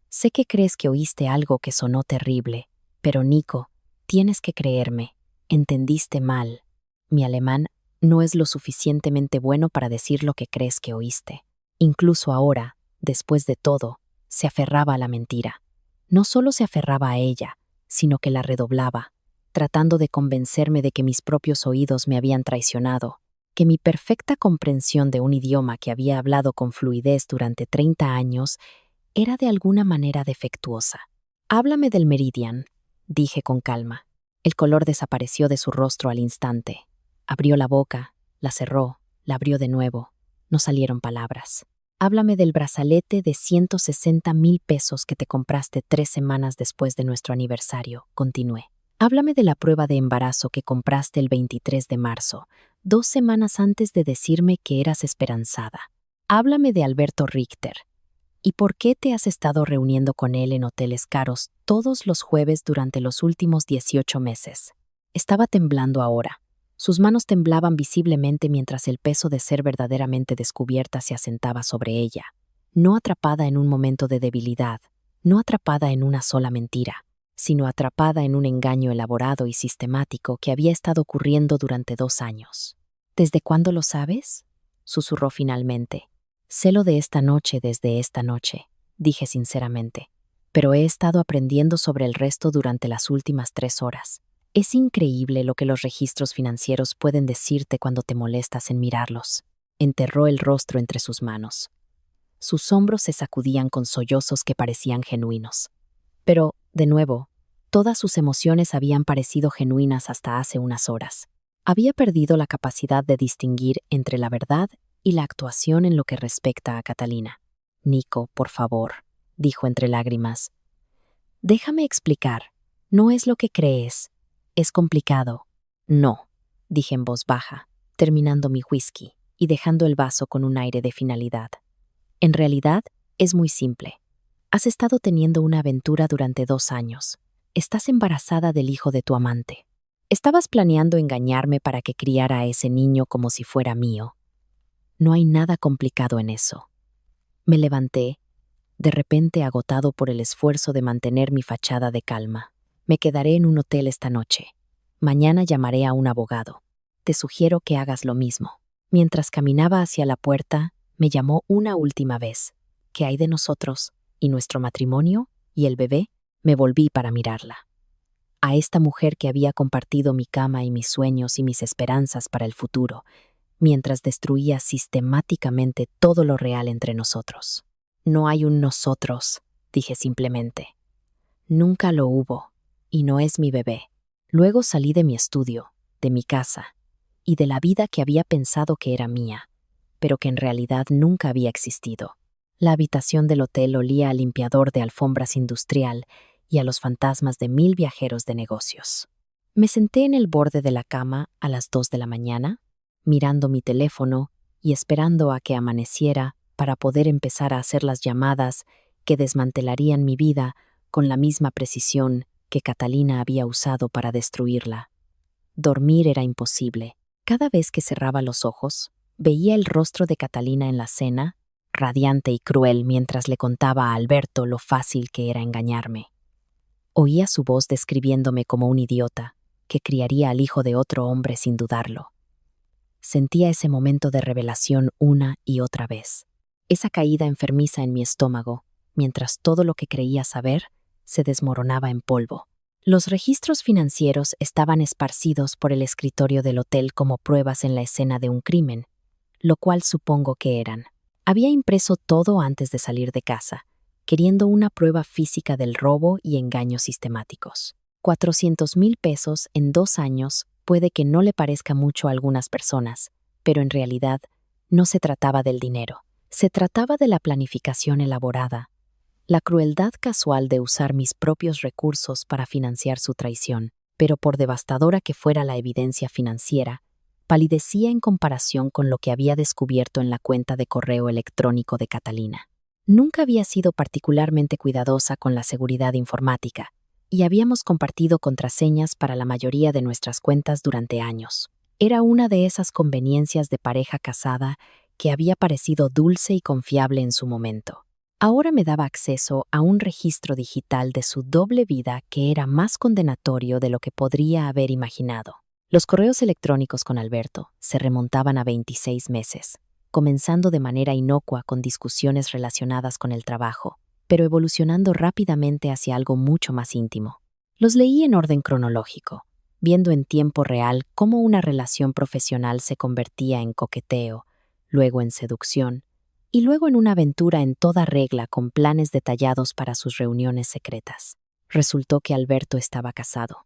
Sé que crees que oíste algo que sonó terrible, pero Nico, tienes que creerme, entendiste mal. Mi alemán no es lo suficientemente bueno para decir lo que crees que oíste. Incluso ahora, después de todo, se aferraba a la mentira. No solo se aferraba a ella, sino que la redoblaba, tratando de convencerme de que mis propios oídos me habían traicionado, que mi perfecta comprensión de un idioma que había hablado con fluidez durante 30 años era de alguna manera defectuosa. Háblame del Meridian, dije con calma. El color desapareció de su rostro al instante. Abrió la boca, la cerró, la abrió de nuevo. No salieron palabras. Háblame del brazalete de 160,000 pesos que te compraste 3 semanas después de nuestro aniversario, continué. Háblame de la prueba de embarazo que compraste el 23 de marzo, 2 semanas antes de decirme que eras esperanzada. Háblame de Alberto Richter. ¿Y por qué te has estado reuniendo con él en hoteles caros todos los jueves durante los últimos 18 meses? Estaba temblando ahora. Sus manos temblaban visiblemente mientras el peso de ser verdaderamente descubierta se asentaba sobre ella. No atrapada en un momento de debilidad, no atrapada en una sola mentira, sino atrapada en un engaño elaborado y sistemático que había estado ocurriendo durante 2 años. ¿Desde cuándo lo sabes?, susurró finalmente. Sé lo de esta noche desde esta noche, dije sinceramente, pero he estado aprendiendo sobre el resto durante las últimas 3 horas. Es increíble lo que los registros financieros pueden decirte cuando te molestas en mirarlos. Enterró el rostro entre sus manos. Sus hombros se sacudían con sollozos que parecían genuinos. Pero, de nuevo, todas sus emociones habían parecido genuinas hasta hace unas horas. Había perdido la capacidad de distinguir entre la verdad y la actuación en lo que respecta a Catalina. Nico, por favor, dijo entre lágrimas. Déjame explicar. No es lo que crees. Es complicado. No, dije en voz baja, terminando mi whisky y dejando el vaso con un aire de finalidad. En realidad, es muy simple. Has estado teniendo una aventura durante 2 años. Estás embarazada del hijo de tu amante. Estabas planeando engañarme para que criara a ese niño como si fuera mío. No hay nada complicado en eso. Me levanté, de repente agotado por el esfuerzo de mantener mi fachada de calma. Me quedaré en un hotel esta noche. Mañana llamaré a un abogado. Te sugiero que hagas lo mismo. Mientras caminaba hacia la puerta, me llamó una última vez. ¿Qué hay de nosotros? ¿Y nuestro matrimonio? ¿Y el bebé? Me volví para mirarla. A esta mujer que había compartido mi cama y mis sueños y mis esperanzas para el futuro, mientras destruía sistemáticamente todo lo real entre nosotros. No hay un nosotros, dije simplemente. Nunca lo hubo, y no es mi bebé. Luego salí de mi estudio, de mi casa, y de la vida que había pensado que era mía, pero que en realidad nunca había existido. La habitación del hotel olía a limpiador de alfombras industrial y a los fantasmas de 1000 viajeros de negocios. Me senté en el borde de la cama a las 2 de la mañana, mirando mi teléfono y esperando a que amaneciera para poder empezar a hacer las llamadas que desmantelarían mi vida con la misma precisión que Catalina había usado para destruirla. Dormir era imposible. Cada vez que cerraba los ojos, veía el rostro de Catalina en la cena, radiante y cruel, mientras le contaba a Alberto lo fácil que era engañarme. Oía su voz describiéndome como un idiota, que criaría al hijo de otro hombre sin dudarlo. Sentía ese momento de revelación una y otra vez. Esa caída enfermiza en mi estómago, mientras todo lo que creía saber se desmoronaba en polvo. Los registros financieros estaban esparcidos por el escritorio del hotel como pruebas en la escena de un crimen, lo cual supongo que eran. Había impreso todo antes de salir de casa, queriendo una prueba física del robo y engaños sistemáticos. 400,000 pesos en 2 años puede que no le parezca mucho a algunas personas, pero en realidad no se trataba del dinero. Se trataba de la planificación elaborada, la crueldad casual de usar mis propios recursos para financiar su traición, pero por devastadora que fuera la evidencia financiera, palidecía en comparación con lo que había descubierto en la cuenta de correo electrónico de Catalina. Nunca había sido particularmente cuidadosa con la seguridad informática, y habíamos compartido contraseñas para la mayoría de nuestras cuentas durante años. Era una de esas conveniencias de pareja casada que había parecido dulce y confiable en su momento. Ahora me daba acceso a un registro digital de su doble vida que era más condenatorio de lo que podría haber imaginado. Los correos electrónicos con Alberto se remontaban a 26 meses, comenzando de manera inocua con discusiones relacionadas con el trabajo, pero evolucionando rápidamente hacia algo mucho más íntimo. Los leí en orden cronológico, viendo en tiempo real cómo una relación profesional se convertía en coqueteo, luego en seducción, y luego en una aventura en toda regla con planes detallados para sus reuniones secretas. Resultó que Alberto estaba casado.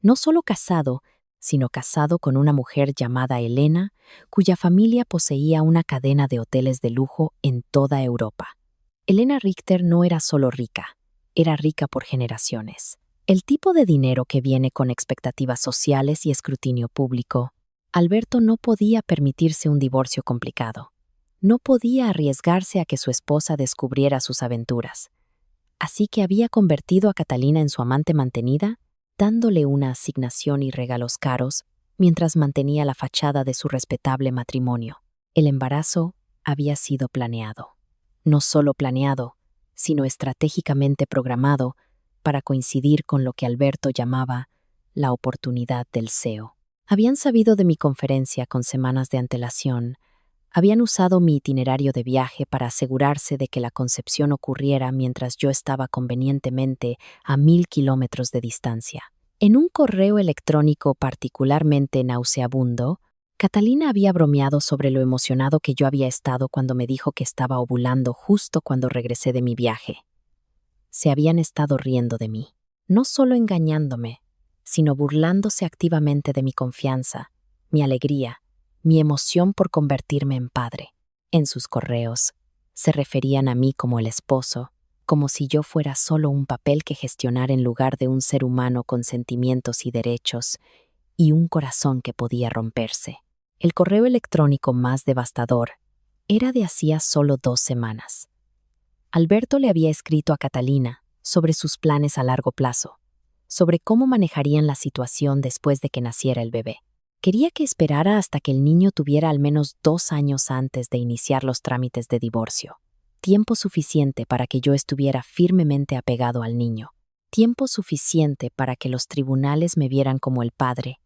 No solo casado, sino casado con una mujer llamada Elena, cuya familia poseía una cadena de hoteles de lujo en toda Europa. Elena Richter no era solo rica, era rica por generaciones. El tipo de dinero que viene con expectativas sociales y escrutinio público. Alberto no podía permitirse un divorcio complicado. No podía arriesgarse a que su esposa descubriera sus aventuras. Así que había convertido a Catalina en su amante mantenida, dándole una asignación y regalos caros, mientras mantenía la fachada de su respetable matrimonio. El embarazo había sido planeado. No solo planeado, sino estratégicamente programado para coincidir con lo que Alberto llamaba la oportunidad del SEO. Habían sabido de mi conferencia con semanas de antelación. Habían usado mi itinerario de viaje para asegurarse de que la concepción ocurriera mientras yo estaba convenientemente a 1000 kilómetros de distancia. En un correo electrónico particularmente nauseabundo, Catalina había bromeado sobre lo emocionado que yo había estado cuando me dijo que estaba ovulando justo cuando regresé de mi viaje. Se habían estado riendo de mí, no solo engañándome, sino burlándose activamente de mi confianza, mi alegría, mi emoción por convertirme en padre. En sus correos, se referían a mí como el esposo, como si yo fuera solo un papel que gestionar en lugar de un ser humano con sentimientos y derechos, y un corazón que podía romperse. El correo electrónico más devastador era de hacía solo 2 semanas. Alberto le había escrito a Catalina sobre sus planes a largo plazo, sobre cómo manejarían la situación después de que naciera el bebé. Quería que esperara hasta que el niño tuviera al menos 2 años antes de iniciar los trámites de divorcio. Tiempo suficiente para que yo estuviera firmemente apegado al niño. Tiempo suficiente para que los tribunales me vieran como el padre,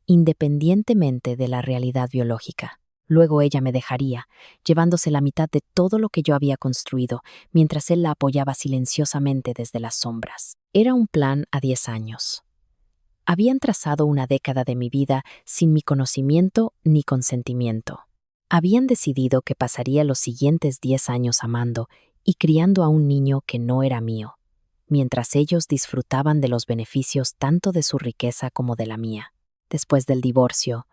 independientemente de la realidad biológica. Luego ella me dejaría, llevándose la mitad de todo lo que yo había construido, mientras él la apoyaba silenciosamente desde las sombras. Era un plan a 10 años. Habían trazado una década de mi vida sin mi conocimiento ni consentimiento. Habían decidido que pasaría los siguientes 10 años amando y criando a un niño que no era mío, mientras ellos disfrutaban de los beneficios tanto de su riqueza como de la mía. Después del divorcio,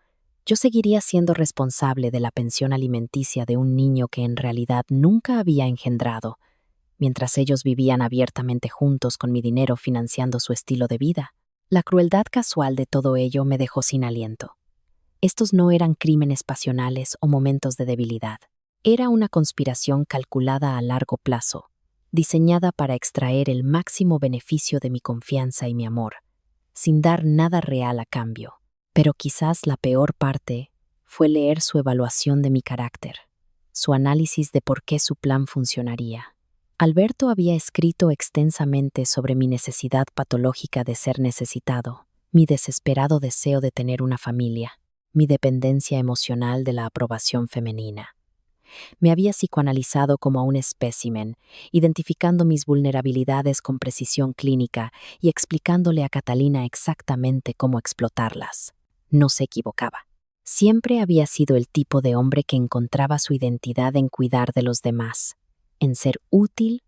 yo seguiría siendo responsable de la pensión alimenticia de un niño que en realidad nunca había engendrado, mientras ellos vivían abiertamente juntos con mi dinero financiando su estilo de vida. La crueldad casual de todo ello me dejó sin aliento. Estos no eran crímenes pasionales o momentos de debilidad. Era una conspiración calculada a largo plazo, diseñada para extraer el máximo beneficio de mi confianza y mi amor, sin dar nada real a cambio. Pero quizás la peor parte fue leer su evaluación de mi carácter, su análisis de por qué su plan funcionaría. Alberto había escrito extensamente sobre mi necesidad patológica de ser necesitado, mi desesperado deseo de tener una familia, mi dependencia emocional de la aprobación femenina. Me había psicoanalizado como a un espécimen, identificando mis vulnerabilidades con precisión clínica y explicándole a Catalina exactamente cómo explotarlas. No se equivocaba. Siempre había sido el tipo de hombre que encontraba su identidad en cuidar de los demás, en ser útil,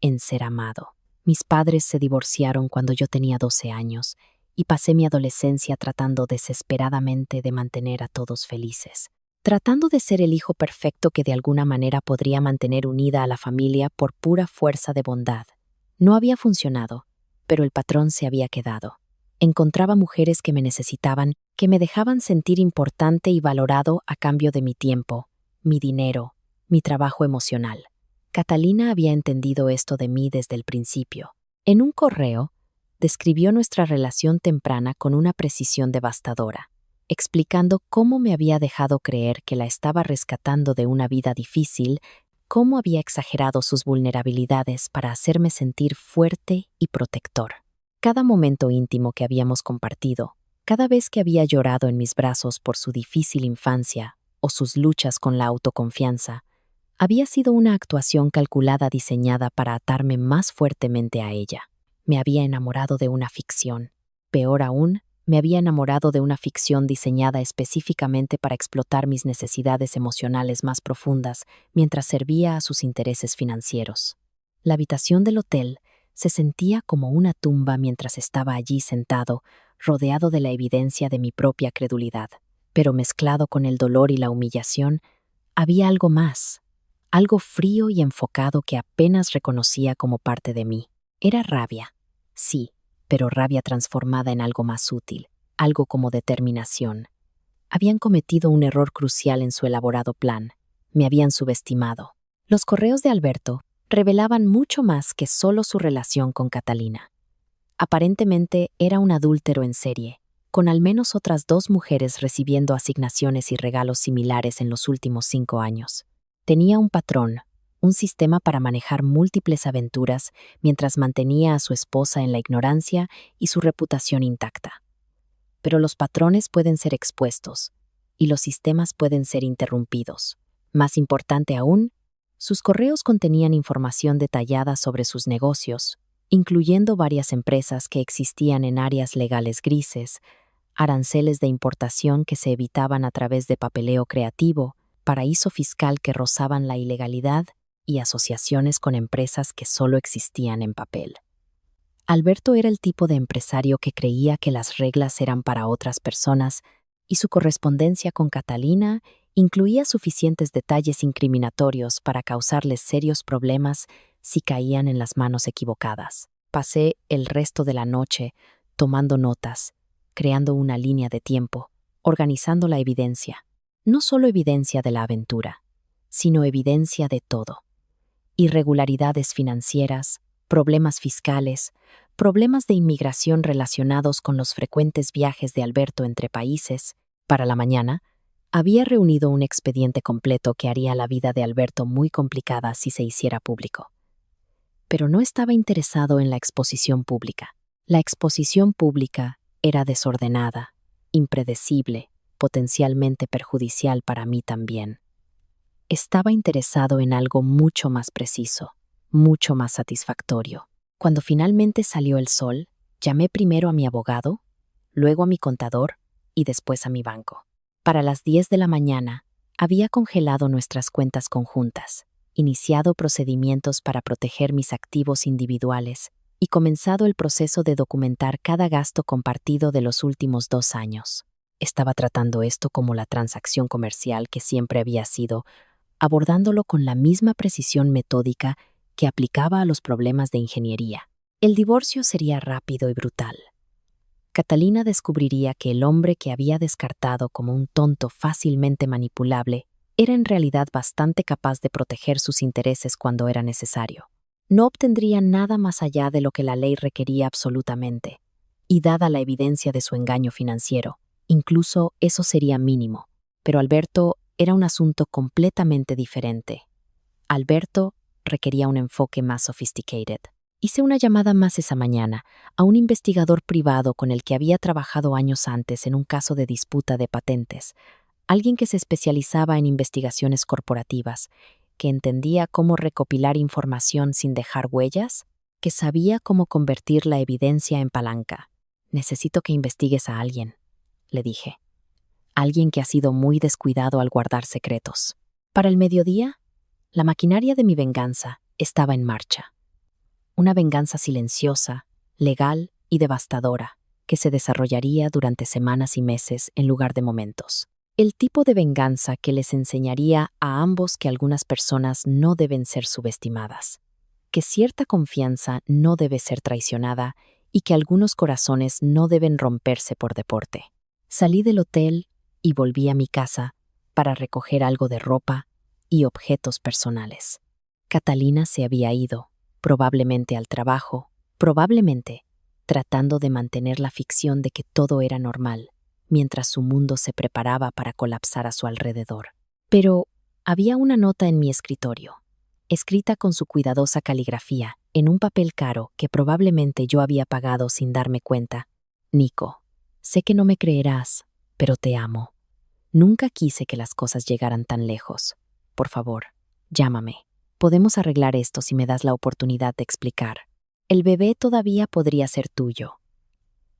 en ser amado. Mis padres se divorciaron cuando yo tenía 12 años y pasé mi adolescencia tratando desesperadamente de mantener a todos felices, tratando de ser el hijo perfecto que de alguna manera podría mantener unida a la familia por pura fuerza de bondad. No había funcionado, pero el patrón se había quedado. Encontraba mujeres que me necesitaban, que me dejaban sentir importante y valorado a cambio de mi tiempo, mi dinero, mi trabajo emocional. Catalina había entendido esto de mí desde el principio. En un correo, describió nuestra relación temprana con una precisión devastadora, explicando cómo me había dejado creer que la estaba rescatando de una vida difícil, cómo había exagerado sus vulnerabilidades para hacerme sentir fuerte y protector. Cada momento íntimo que habíamos compartido, cada vez que había llorado en mis brazos por su difícil infancia o sus luchas con la autoconfianza, había sido una actuación calculada diseñada para atarme más fuertemente a ella. Me había enamorado de una ficción. Peor aún, me había enamorado de una ficción diseñada específicamente para explotar mis necesidades emocionales más profundas mientras servía a sus intereses financieros. La habitación del hotel se sentía como una tumba mientras estaba allí sentado, rodeado de la evidencia de mi propia credulidad. Pero mezclado con el dolor y la humillación, había algo más, algo frío y enfocado que apenas reconocía como parte de mí. Era rabia, sí, pero rabia transformada en algo más útil, algo como determinación. Habían cometido un error crucial en su elaborado plan. Me habían subestimado. Los correos de Alberto revelaban mucho más que solo su relación con Catalina. Aparentemente era un adúltero en serie, con al menos otras 2 mujeres recibiendo asignaciones y regalos similares en los últimos 5 años. Tenía un patrón, un sistema para manejar múltiples aventuras mientras mantenía a su esposa en la ignorancia y su reputación intacta. Pero los patrones pueden ser expuestos y los sistemas pueden ser interrumpidos. Más importante aún, sus correos contenían información detallada sobre sus negocios, incluyendo varias empresas que existían en áreas legales grises, aranceles de importación que se evitaban a través de papeleo creativo, paraíso fiscal que rozaban la ilegalidad y asociaciones con empresas que solo existían en papel. Alberto era el tipo de empresario que creía que las reglas eran para otras personas y su correspondencia con Catalina incluía suficientes detalles incriminatorios para causarles serios problemas si caían en las manos equivocadas. Pasé el resto de la noche tomando notas, creando una línea de tiempo, organizando la evidencia. No solo evidencia de la aventura, sino evidencia de todo. Irregularidades financieras, problemas fiscales, problemas de inmigración relacionados con los frecuentes viajes de Alberto entre países. Para la mañana, había reunido un expediente completo que haría la vida de Alberto muy complicada si se hiciera público. Pero no estaba interesado en la exposición pública. La exposición pública era desordenada, impredecible, potencialmente perjudicial para mí también. Estaba interesado en algo mucho más preciso, mucho más satisfactorio. Cuando finalmente salió el sol, llamé primero a mi abogado, luego a mi contador y después a mi banco. Para las 10 de la mañana, había congelado nuestras cuentas conjuntas, iniciado procedimientos para proteger mis activos individuales y comenzado el proceso de documentar cada gasto compartido de los últimos 2 años. Estaba tratando esto como la transacción comercial que siempre había sido, abordándolo con la misma precisión metódica que aplicaba a los problemas de ingeniería. El divorcio sería rápido y brutal. Catalina descubriría que el hombre que había descartado como un tonto fácilmente manipulable era en realidad bastante capaz de proteger sus intereses cuando era necesario. No obtendría nada más allá de lo que la ley requería absolutamente, y dada la evidencia de su engaño financiero, incluso eso sería mínimo. Pero Alberto era un asunto completamente diferente. Alberto requería un enfoque más sophisticated. Hice una llamada más esa mañana a un investigador privado con el que había trabajado años antes en un caso de disputa de patentes, alguien que se especializaba en investigaciones corporativas, que entendía cómo recopilar información sin dejar huellas, que sabía cómo convertir la evidencia en palanca. Necesito que investigues a alguien, le dije. Alguien que ha sido muy descuidado al guardar secretos. Para el mediodía, la maquinaria de mi venganza estaba en marcha. Una venganza silenciosa, legal y devastadora, que se desarrollaría durante semanas y meses en lugar de momentos. El tipo de venganza que les enseñaría a ambos que algunas personas no deben ser subestimadas, que cierta confianza no debe ser traicionada y que algunos corazones no deben romperse por deporte. Salí del hotel y volví a mi casa para recoger algo de ropa y objetos personales. Catalina se había ido, probablemente al trabajo, probablemente tratando de mantener la ficción de que todo era normal, mientras su mundo se preparaba para colapsar a su alrededor. Pero había una nota en mi escritorio, escrita con su cuidadosa caligrafía, en un papel caro que probablemente yo había pagado sin darme cuenta. Nico, sé que no me creerás, pero te amo. Nunca quise que las cosas llegaran tan lejos. Por favor, llámame. Podemos arreglar esto si me das la oportunidad de explicar. El bebé todavía podría ser tuyo.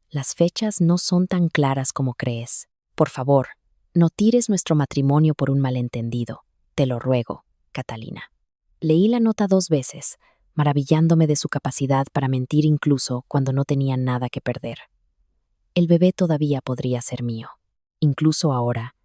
Las fechas no son tan claras como crees. Por favor, no tires nuestro matrimonio por un malentendido. Te lo ruego, Catalina. Leí la nota 2 veces, maravillándome de su capacidad para mentir incluso cuando no tenía nada que perder. El bebé todavía podría ser mío. Incluso ahora,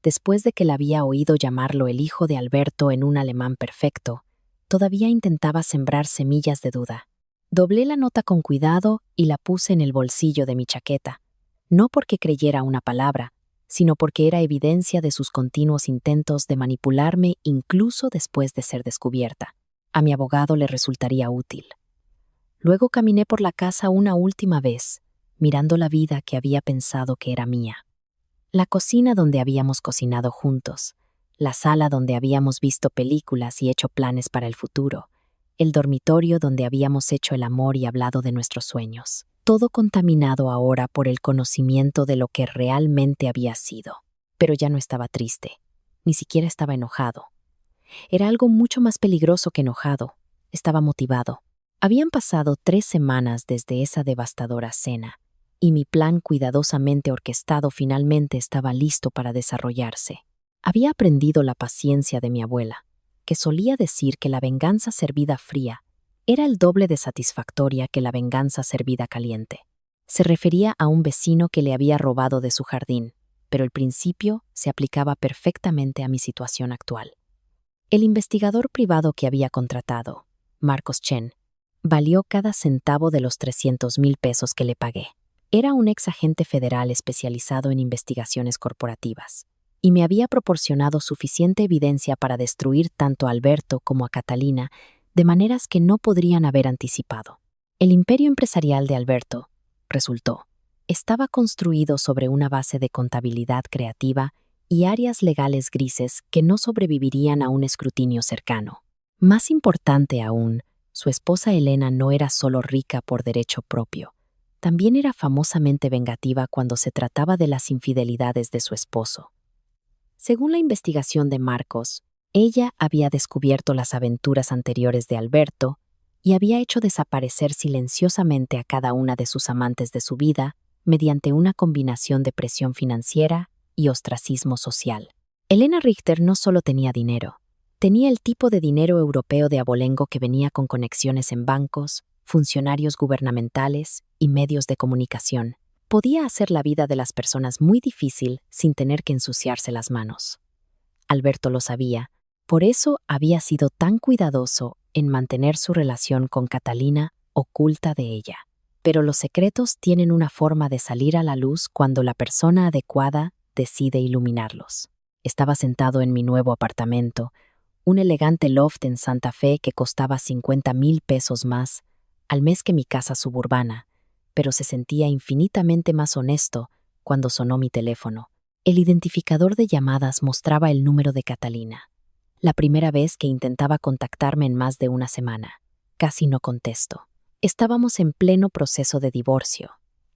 después de que la había oído llamarlo el hijo de Alberto en un alemán perfecto, todavía intentaba sembrar semillas de duda. Doblé la nota con cuidado y la puse en el bolsillo de mi chaqueta, no porque creyera una palabra, sino porque era evidencia de sus continuos intentos de manipularme incluso después de ser descubierta. A mi abogado le resultaría útil. Luego caminé por la casa una última vez, mirando la vida que había pensado que era mía. La cocina donde habíamos cocinado juntos, la sala donde habíamos visto películas y hecho planes para el futuro, el dormitorio donde habíamos hecho el amor y hablado de nuestros sueños. Todo contaminado ahora por el conocimiento de lo que realmente había sido. Pero ya no estaba triste, ni siquiera estaba enojado. Era algo mucho más peligroso que enojado. Estaba motivado. Habían pasado 3 semanas desde esa devastadora cena, y mi plan cuidadosamente orquestado finalmente estaba listo para desarrollarse. Había aprendido la paciencia de mi abuela, que solía decir que la venganza servida fría era el doble de satisfactoria que la venganza servida caliente. Se refería a un vecino que le había robado de su jardín, pero el principio se aplicaba perfectamente a mi situación actual. El investigador privado que había contratado, Marcos Chen, valió cada centavo de los 300,000 pesos que le pagué. Era un ex agente federal especializado en investigaciones corporativas, y me había proporcionado suficiente evidencia para destruir tanto a Alberto como a Catalina de maneras que no podrían haber anticipado. El imperio empresarial de Alberto, resultó, estaba construido sobre una base de contabilidad creativa y áreas legales grises que no sobrevivirían a un escrutinio cercano. Más importante aún, su esposa Elena no era solo rica por derecho propio, también era famosamente vengativa cuando se trataba de las infidelidades de su esposo. Según la investigación de Marcos, ella había descubierto las aventuras anteriores de Alberto y había hecho desaparecer silenciosamente a cada una de sus amantes de su vida mediante una combinación de presión financiera y ostracismo social. Elena Richter no solo tenía dinero, tenía el tipo de dinero europeo de abolengo que venía con conexiones en bancos, funcionarios gubernamentales y medios de comunicación. Podía hacer la vida de las personas muy difícil sin tener que ensuciarse las manos. Alberto lo sabía, por eso había sido tan cuidadoso en mantener su relación con Catalina oculta de ella. Pero los secretos tienen una forma de salir a la luz cuando la persona adecuada decide iluminarlos. Estaba sentado en mi nuevo apartamento, un elegante loft en Santa Fe que costaba 50,000 pesos más al mes que mi casa suburbana, pero se sentía infinitamente más honesto cuando sonó mi teléfono. El identificador de llamadas mostraba el número de Catalina. La primera vez que intentaba contactarme en más de una semana. Casi no contesto. Estábamos en pleno proceso de divorcio,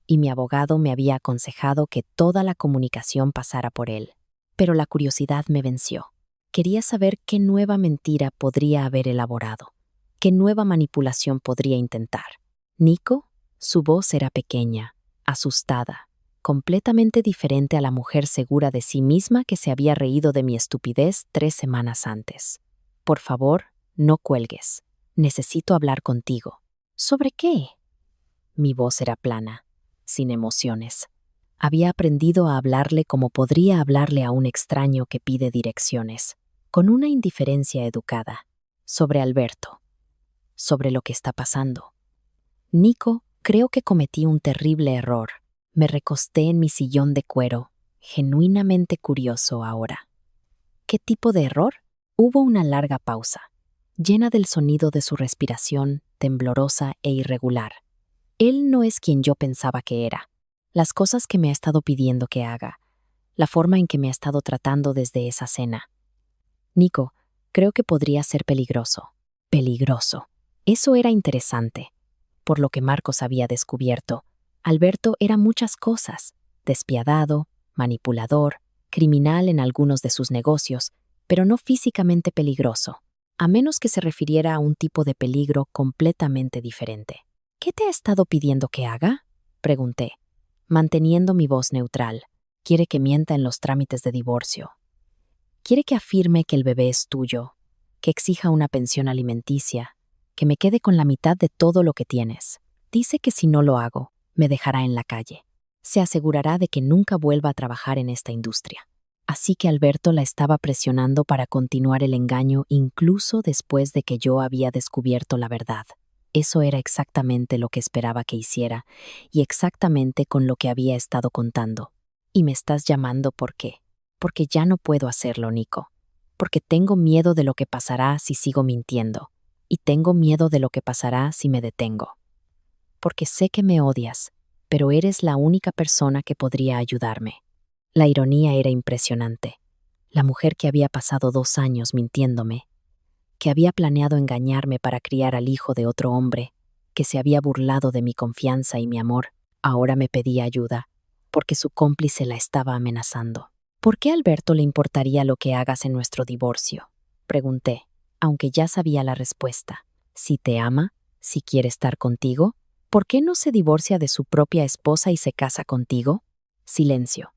y mi abogado me había aconsejado que toda la comunicación pasara por él. Pero la curiosidad me venció. Quería saber qué nueva mentira podría haber elaborado, qué nueva manipulación podría intentar. Nico, su voz era pequeña, asustada, completamente diferente a la mujer segura de sí misma que se había reído de mi estupidez 3 semanas antes. Por favor, no cuelgues. Necesito hablar contigo. ¿Sobre qué? Mi voz era plana, sin emociones. Había aprendido a hablarle como podría hablarle a un extraño que pide direcciones, con una indiferencia educada. Sobre Alberto. Sobre lo que está pasando. Nico, creo que cometí un terrible error. Me recosté en mi sillón de cuero, genuinamente curioso ahora. ¿Qué tipo de error? Hubo una larga pausa, llena del sonido de su respiración, temblorosa e irregular. Él no es quien yo pensaba que era. Las cosas que me ha estado pidiendo que haga, la forma en que me ha estado tratando desde esa cena. Nico, creo que podría ser peligroso. Peligroso. Eso era interesante. Por lo que Marcos había descubierto, Alberto era muchas cosas: despiadado, manipulador, criminal en algunos de sus negocios, pero no físicamente peligroso, a menos que se refiriera a un tipo de peligro completamente diferente. ¿Qué te ha estado pidiendo que haga? Pregunté, manteniendo mi voz neutral. Quiere que mienta en los trámites de divorcio. Quiere que afirme que el bebé es tuyo, que exija una pensión alimenticia, que me quede con la mitad de todo lo que tienes. Dice que si no lo hago, me dejará en la calle. Se asegurará de que nunca vuelva a trabajar en esta industria. Así que Alberto la estaba presionando para continuar el engaño incluso después de que yo había descubierto la verdad. Eso era exactamente lo que esperaba que hiciera y exactamente con lo que había estado contando. ¿Y me estás llamando por qué? Porque ya no puedo hacerlo, Nico. Porque tengo miedo de lo que pasará si sigo mintiendo. Y tengo miedo de lo que pasará si me detengo. Porque sé que me odias, pero eres la única persona que podría ayudarme. La ironía era impresionante. La mujer que había pasado 2 años mintiéndome, que había planeado engañarme para criar al hijo de otro hombre, que se había burlado de mi confianza y mi amor, ahora me pedía ayuda, porque su cómplice la estaba amenazando. ¿Por qué a Alberto le importaría lo que hagas en nuestro divorcio? Pregunté, aunque ya sabía la respuesta. Si te ama, si quiere estar contigo, ¿por qué no se divorcia de su propia esposa y se casa contigo? Silencio.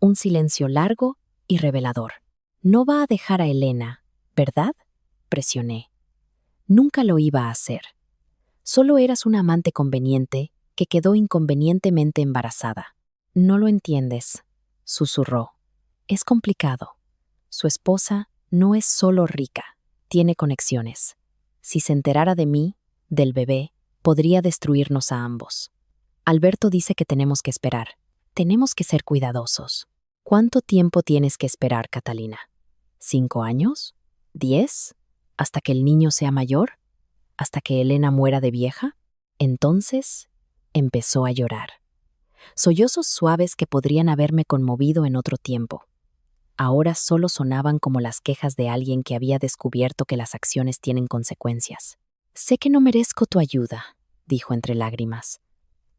Un silencio largo y revelador. No va a dejar a Elena, ¿verdad? Presioné. Nunca lo iba a hacer. Solo eras una amante conveniente que quedó inconvenientemente embarazada. No lo entiendes, susurró. Es complicado. Su esposa no es solo rica, tiene conexiones. Si se enterara de mí, del bebé, podría destruirnos a ambos. Alberto dice que tenemos que esperar. Tenemos que ser cuidadosos. ¿Cuánto tiempo tienes que esperar, Catalina? ¿5 años? ¿10? ¿Hasta que el niño sea mayor? ¿Hasta que Elena muera de vieja? Entonces, empezó a llorar. Sollozos suaves que podrían haberme conmovido en otro tiempo. Ahora solo sonaban como las quejas de alguien que había descubierto que las acciones tienen consecuencias. Sé que no merezco tu ayuda, dijo entre lágrimas.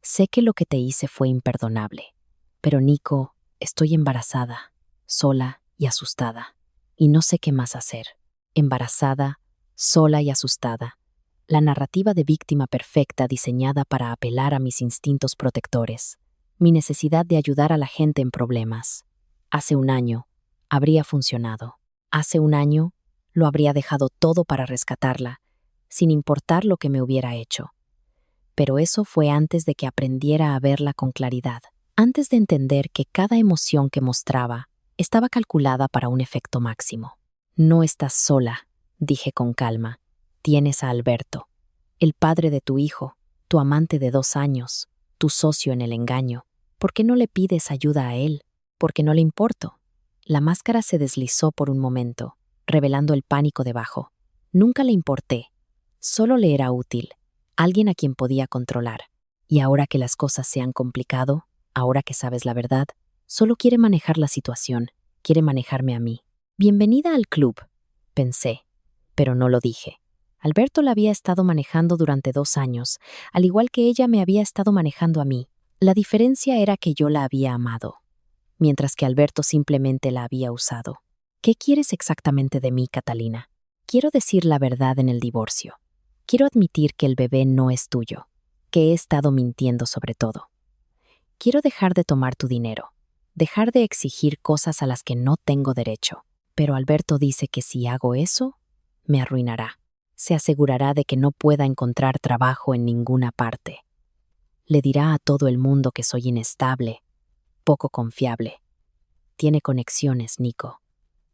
Sé que lo que te hice fue imperdonable. Pero Nico, estoy embarazada, sola y asustada. Y no sé qué más hacer. Embarazada, sola y asustada. La narrativa de víctima perfecta diseñada para apelar a mis instintos protectores. Mi necesidad de ayudar a la gente en problemas. Hace un año, habría funcionado. Hace un año, lo habría dejado todo para rescatarla, sin importar lo que me hubiera hecho. Pero eso fue antes de que aprendiera a verla con claridad, antes de entender que cada emoción que mostraba estaba calculada para un efecto máximo. No estás sola, dije con calma. Tienes a Alberto, el padre de tu hijo, tu amante de 2 años, tu socio en el engaño. ¿Por qué no le pides ayuda a él? Porque no le importo. La máscara se deslizó por un momento, revelando el pánico debajo. Nunca le importé. Solo le era útil, alguien a quien podía controlar. Y ahora que las cosas se han complicado, ahora que sabes la verdad, Solo quiere manejar la situación, quiere manejarme a mí. Bienvenida al club, pensé, pero no lo dije. Alberto la había estado manejando durante 2 años, al igual que ella me había estado manejando a mí. La diferencia era que yo la había amado, mientras que Alberto simplemente la había usado. ¿Qué quieres exactamente de mí, Catalina? Quiero decir la verdad en el divorcio. Quiero admitir que el bebé no es tuyo, que he estado mintiendo sobre todo. Quiero dejar de tomar tu dinero, dejar de exigir cosas a las que no tengo derecho. Pero Alberto dice que si hago eso, me arruinará. Se asegurará de que no pueda encontrar trabajo en ninguna parte. Le dirá a todo el mundo que soy inestable, poco confiable. Tiene conexiones, Nico.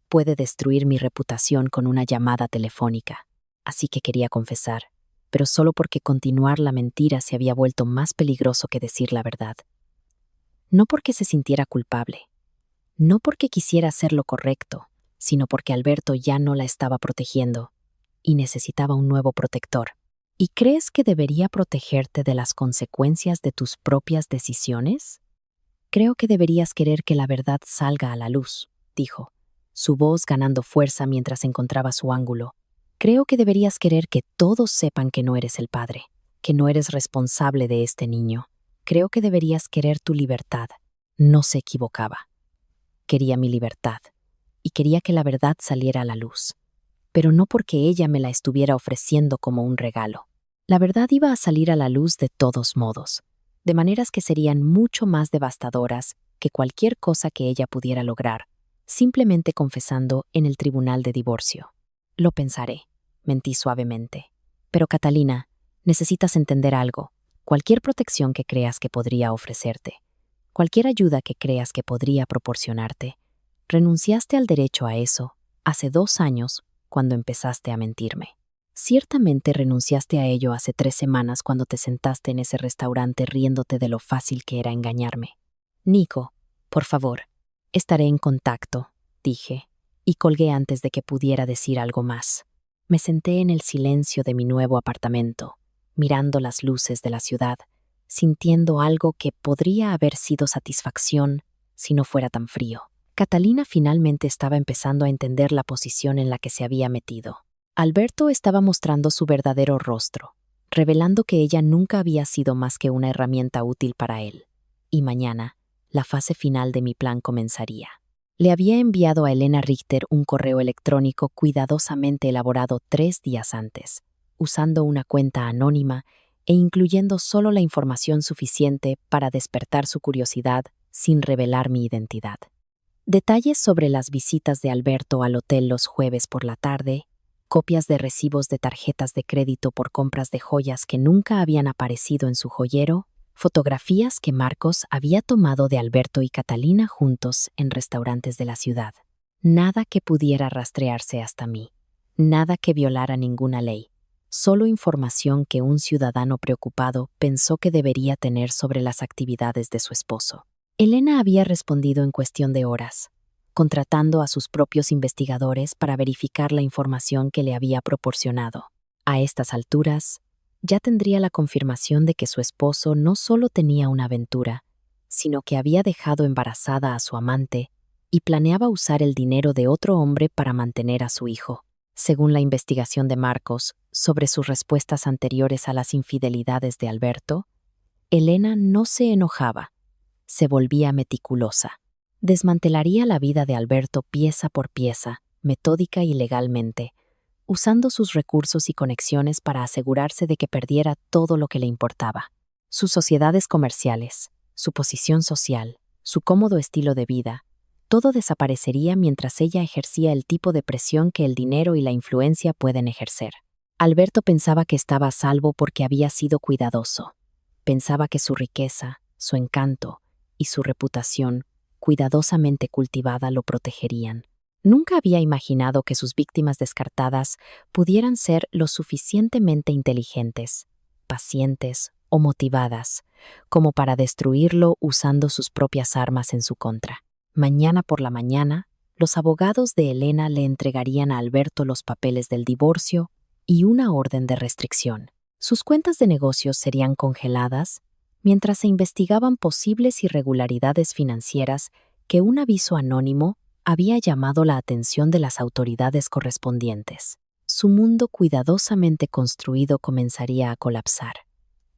Puede destruir mi reputación con una llamada telefónica. Así que quería confesar, pero solo porque continuar la mentira se había vuelto más peligroso que decir la verdad. No porque se sintiera culpable, no porque quisiera hacer lo correcto, sino porque Alberto ya no la estaba protegiendo y necesitaba un nuevo protector. ¿Y crees que debería protegerte de las consecuencias de tus propias decisiones? Creo que deberías querer que la verdad salga a la luz, dijo, su voz ganando fuerza mientras encontraba su ángulo. Creo que deberías querer que todos sepan que no eres el padre, que no eres responsable de este niño. Creo que deberías querer tu libertad. No se equivocaba. Quería mi libertad, y quería que la verdad saliera a la luz, pero no porque ella me la estuviera ofreciendo como un regalo. La verdad iba a salir a la luz de todos modos, de maneras que serían mucho más devastadoras que cualquier cosa que ella pudiera lograr, simplemente confesando en el tribunal de divorcio. Lo pensaré, mentí suavemente. Pero Catalina, necesitas entender algo. Cualquier protección que creas que podría ofrecerte, cualquier ayuda que creas que podría proporcionarte, renunciaste al derecho a eso hace 2 años cuando empezaste a mentirme. Ciertamente renunciaste a ello hace 3 semanas cuando te sentaste en ese restaurante riéndote de lo fácil que era engañarme. Nico, por favor, estaré en contacto, dije, y colgué antes de que pudiera decir algo más. Me senté en el silencio de mi nuevo apartamento, mirando las luces de la ciudad, sintiendo algo que podría haber sido satisfacción si no fuera tan frío. Catalina finalmente estaba empezando a entender la posición en la que se había metido. Alberto estaba mostrando su verdadero rostro, revelando que ella nunca había sido más que una herramienta útil para él. Y mañana, la fase final de mi plan comenzaría. Le había enviado a Elena Richter un correo electrónico cuidadosamente elaborado 3 días antes, usando una cuenta anónima e incluyendo solo la información suficiente para despertar su curiosidad sin revelar mi identidad. Detalles sobre las visitas de Alberto al hotel los jueves por la tarde, copias de recibos de tarjetas de crédito por compras de joyas que nunca habían aparecido en su joyero, fotografías que Marcos había tomado de Alberto y Catalina juntos en restaurantes de la ciudad. Nada que pudiera rastrearse hasta mí, nada que violara ninguna ley, solo información que un ciudadano preocupado pensó que debería tener sobre las actividades de su esposo. Elena había respondido en cuestión de horas, contratando a sus propios investigadores para verificar la información que le había proporcionado. A estas alturas, ya tendría la confirmación de que su esposo no solo tenía una aventura, sino que había dejado embarazada a su amante y planeaba usar el dinero de otro hombre para mantener a su hijo. Según la investigación de Marcos sobre sus respuestas anteriores a las infidelidades de Alberto, Elena no se enojaba, se volvía meticulosa. Desmantelaría la vida de Alberto pieza por pieza, metódica y legalmente, usando sus recursos y conexiones para asegurarse de que perdiera todo lo que le importaba. Sus sociedades comerciales, su posición social, su cómodo estilo de vida, todo desaparecería mientras ella ejercía el tipo de presión que el dinero y la influencia pueden ejercer. Alberto pensaba que estaba a salvo porque había sido cuidadoso. Pensaba que su riqueza, su encanto y su reputación, cuidadosamente cultivada, lo protegerían. Nunca había imaginado que sus víctimas descartadas pudieran ser lo suficientemente inteligentes, pacientes o motivadas como para destruirlo usando sus propias armas en su contra. Mañana por la mañana, los abogados de Elena le entregarían a Alberto los papeles del divorcio y una orden de restricción. Sus cuentas de negocios serían congeladas, mientras se investigaban posibles irregularidades financieras que un aviso anónimo había llamado la atención de las autoridades correspondientes. Su mundo cuidadosamente construido comenzaría a colapsar,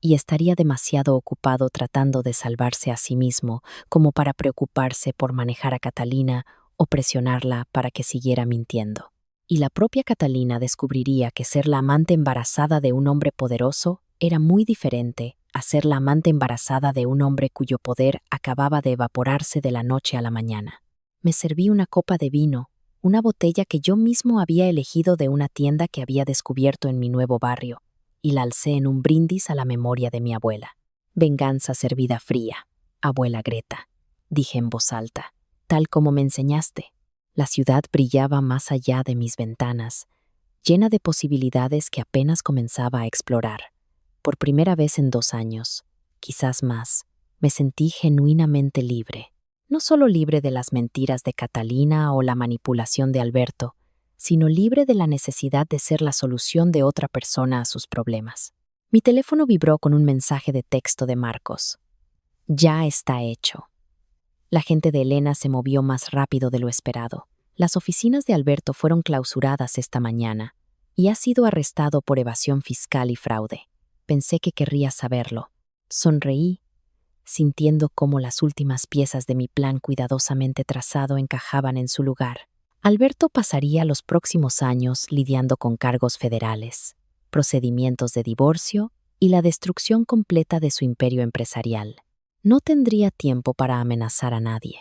y estaría demasiado ocupado tratando de salvarse a sí mismo como para preocuparse por manejar a Catalina o presionarla para que siguiera mintiendo. Y la propia Catalina descubriría que ser la amante embarazada de un hombre poderoso era muy diferente a ser la amante embarazada de un hombre cuyo poder acababa de evaporarse de la noche a la mañana. Me serví una copa de vino, una botella que yo mismo había elegido de una tienda que había descubierto en mi nuevo barrio, y la alcé en un brindis a la memoria de mi abuela. Venganza servida fría, abuela Greta, dije en voz alta, tal como me enseñaste. La ciudad brillaba más allá de mis ventanas, llena de posibilidades que apenas comenzaba a explorar. Por primera vez en 2 años, quizás más, me sentí genuinamente libre. No solo libre de las mentiras de Catalina o la manipulación de Alberto, sino libre de la necesidad de ser la solución de otra persona a sus problemas. Mi teléfono vibró con un mensaje de texto de Marcos. Ya está hecho. La gente de Elena se movió más rápido de lo esperado. Las oficinas de Alberto fueron clausuradas esta mañana y ha sido arrestado por evasión fiscal y fraude. Pensé que querría saberlo. Sonreí, sintiendo cómo las últimas piezas de mi plan cuidadosamente trazado encajaban en su lugar. Alberto pasaría los próximos años lidiando con cargos federales, procedimientos de divorcio y la destrucción completa de su imperio empresarial. No tendría tiempo para amenazar a nadie.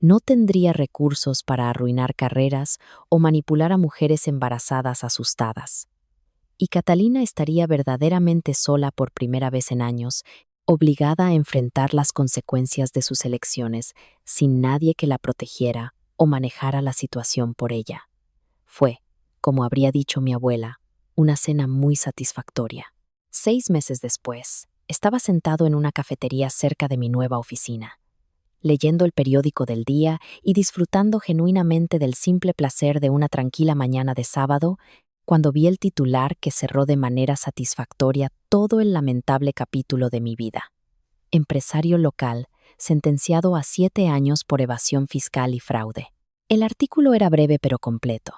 No tendría recursos para arruinar carreras o manipular a mujeres embarazadas asustadas. Y Catalina estaría verdaderamente sola por primera vez en años, obligada a enfrentar las consecuencias de sus elecciones sin nadie que la protegiera o manejara la situación por ella. Fue, como habría dicho mi abuela, una cena muy satisfactoria. 6 meses después, estaba sentado en una cafetería cerca de mi nueva oficina, leyendo el periódico del día y disfrutando genuinamente del simple placer de una tranquila mañana de sábado, cuando vi el titular que cerró de manera satisfactoria todo el lamentable capítulo de mi vida. Empresario local, sentenciado a 7 años por evasión fiscal y fraude. El artículo era breve pero completo.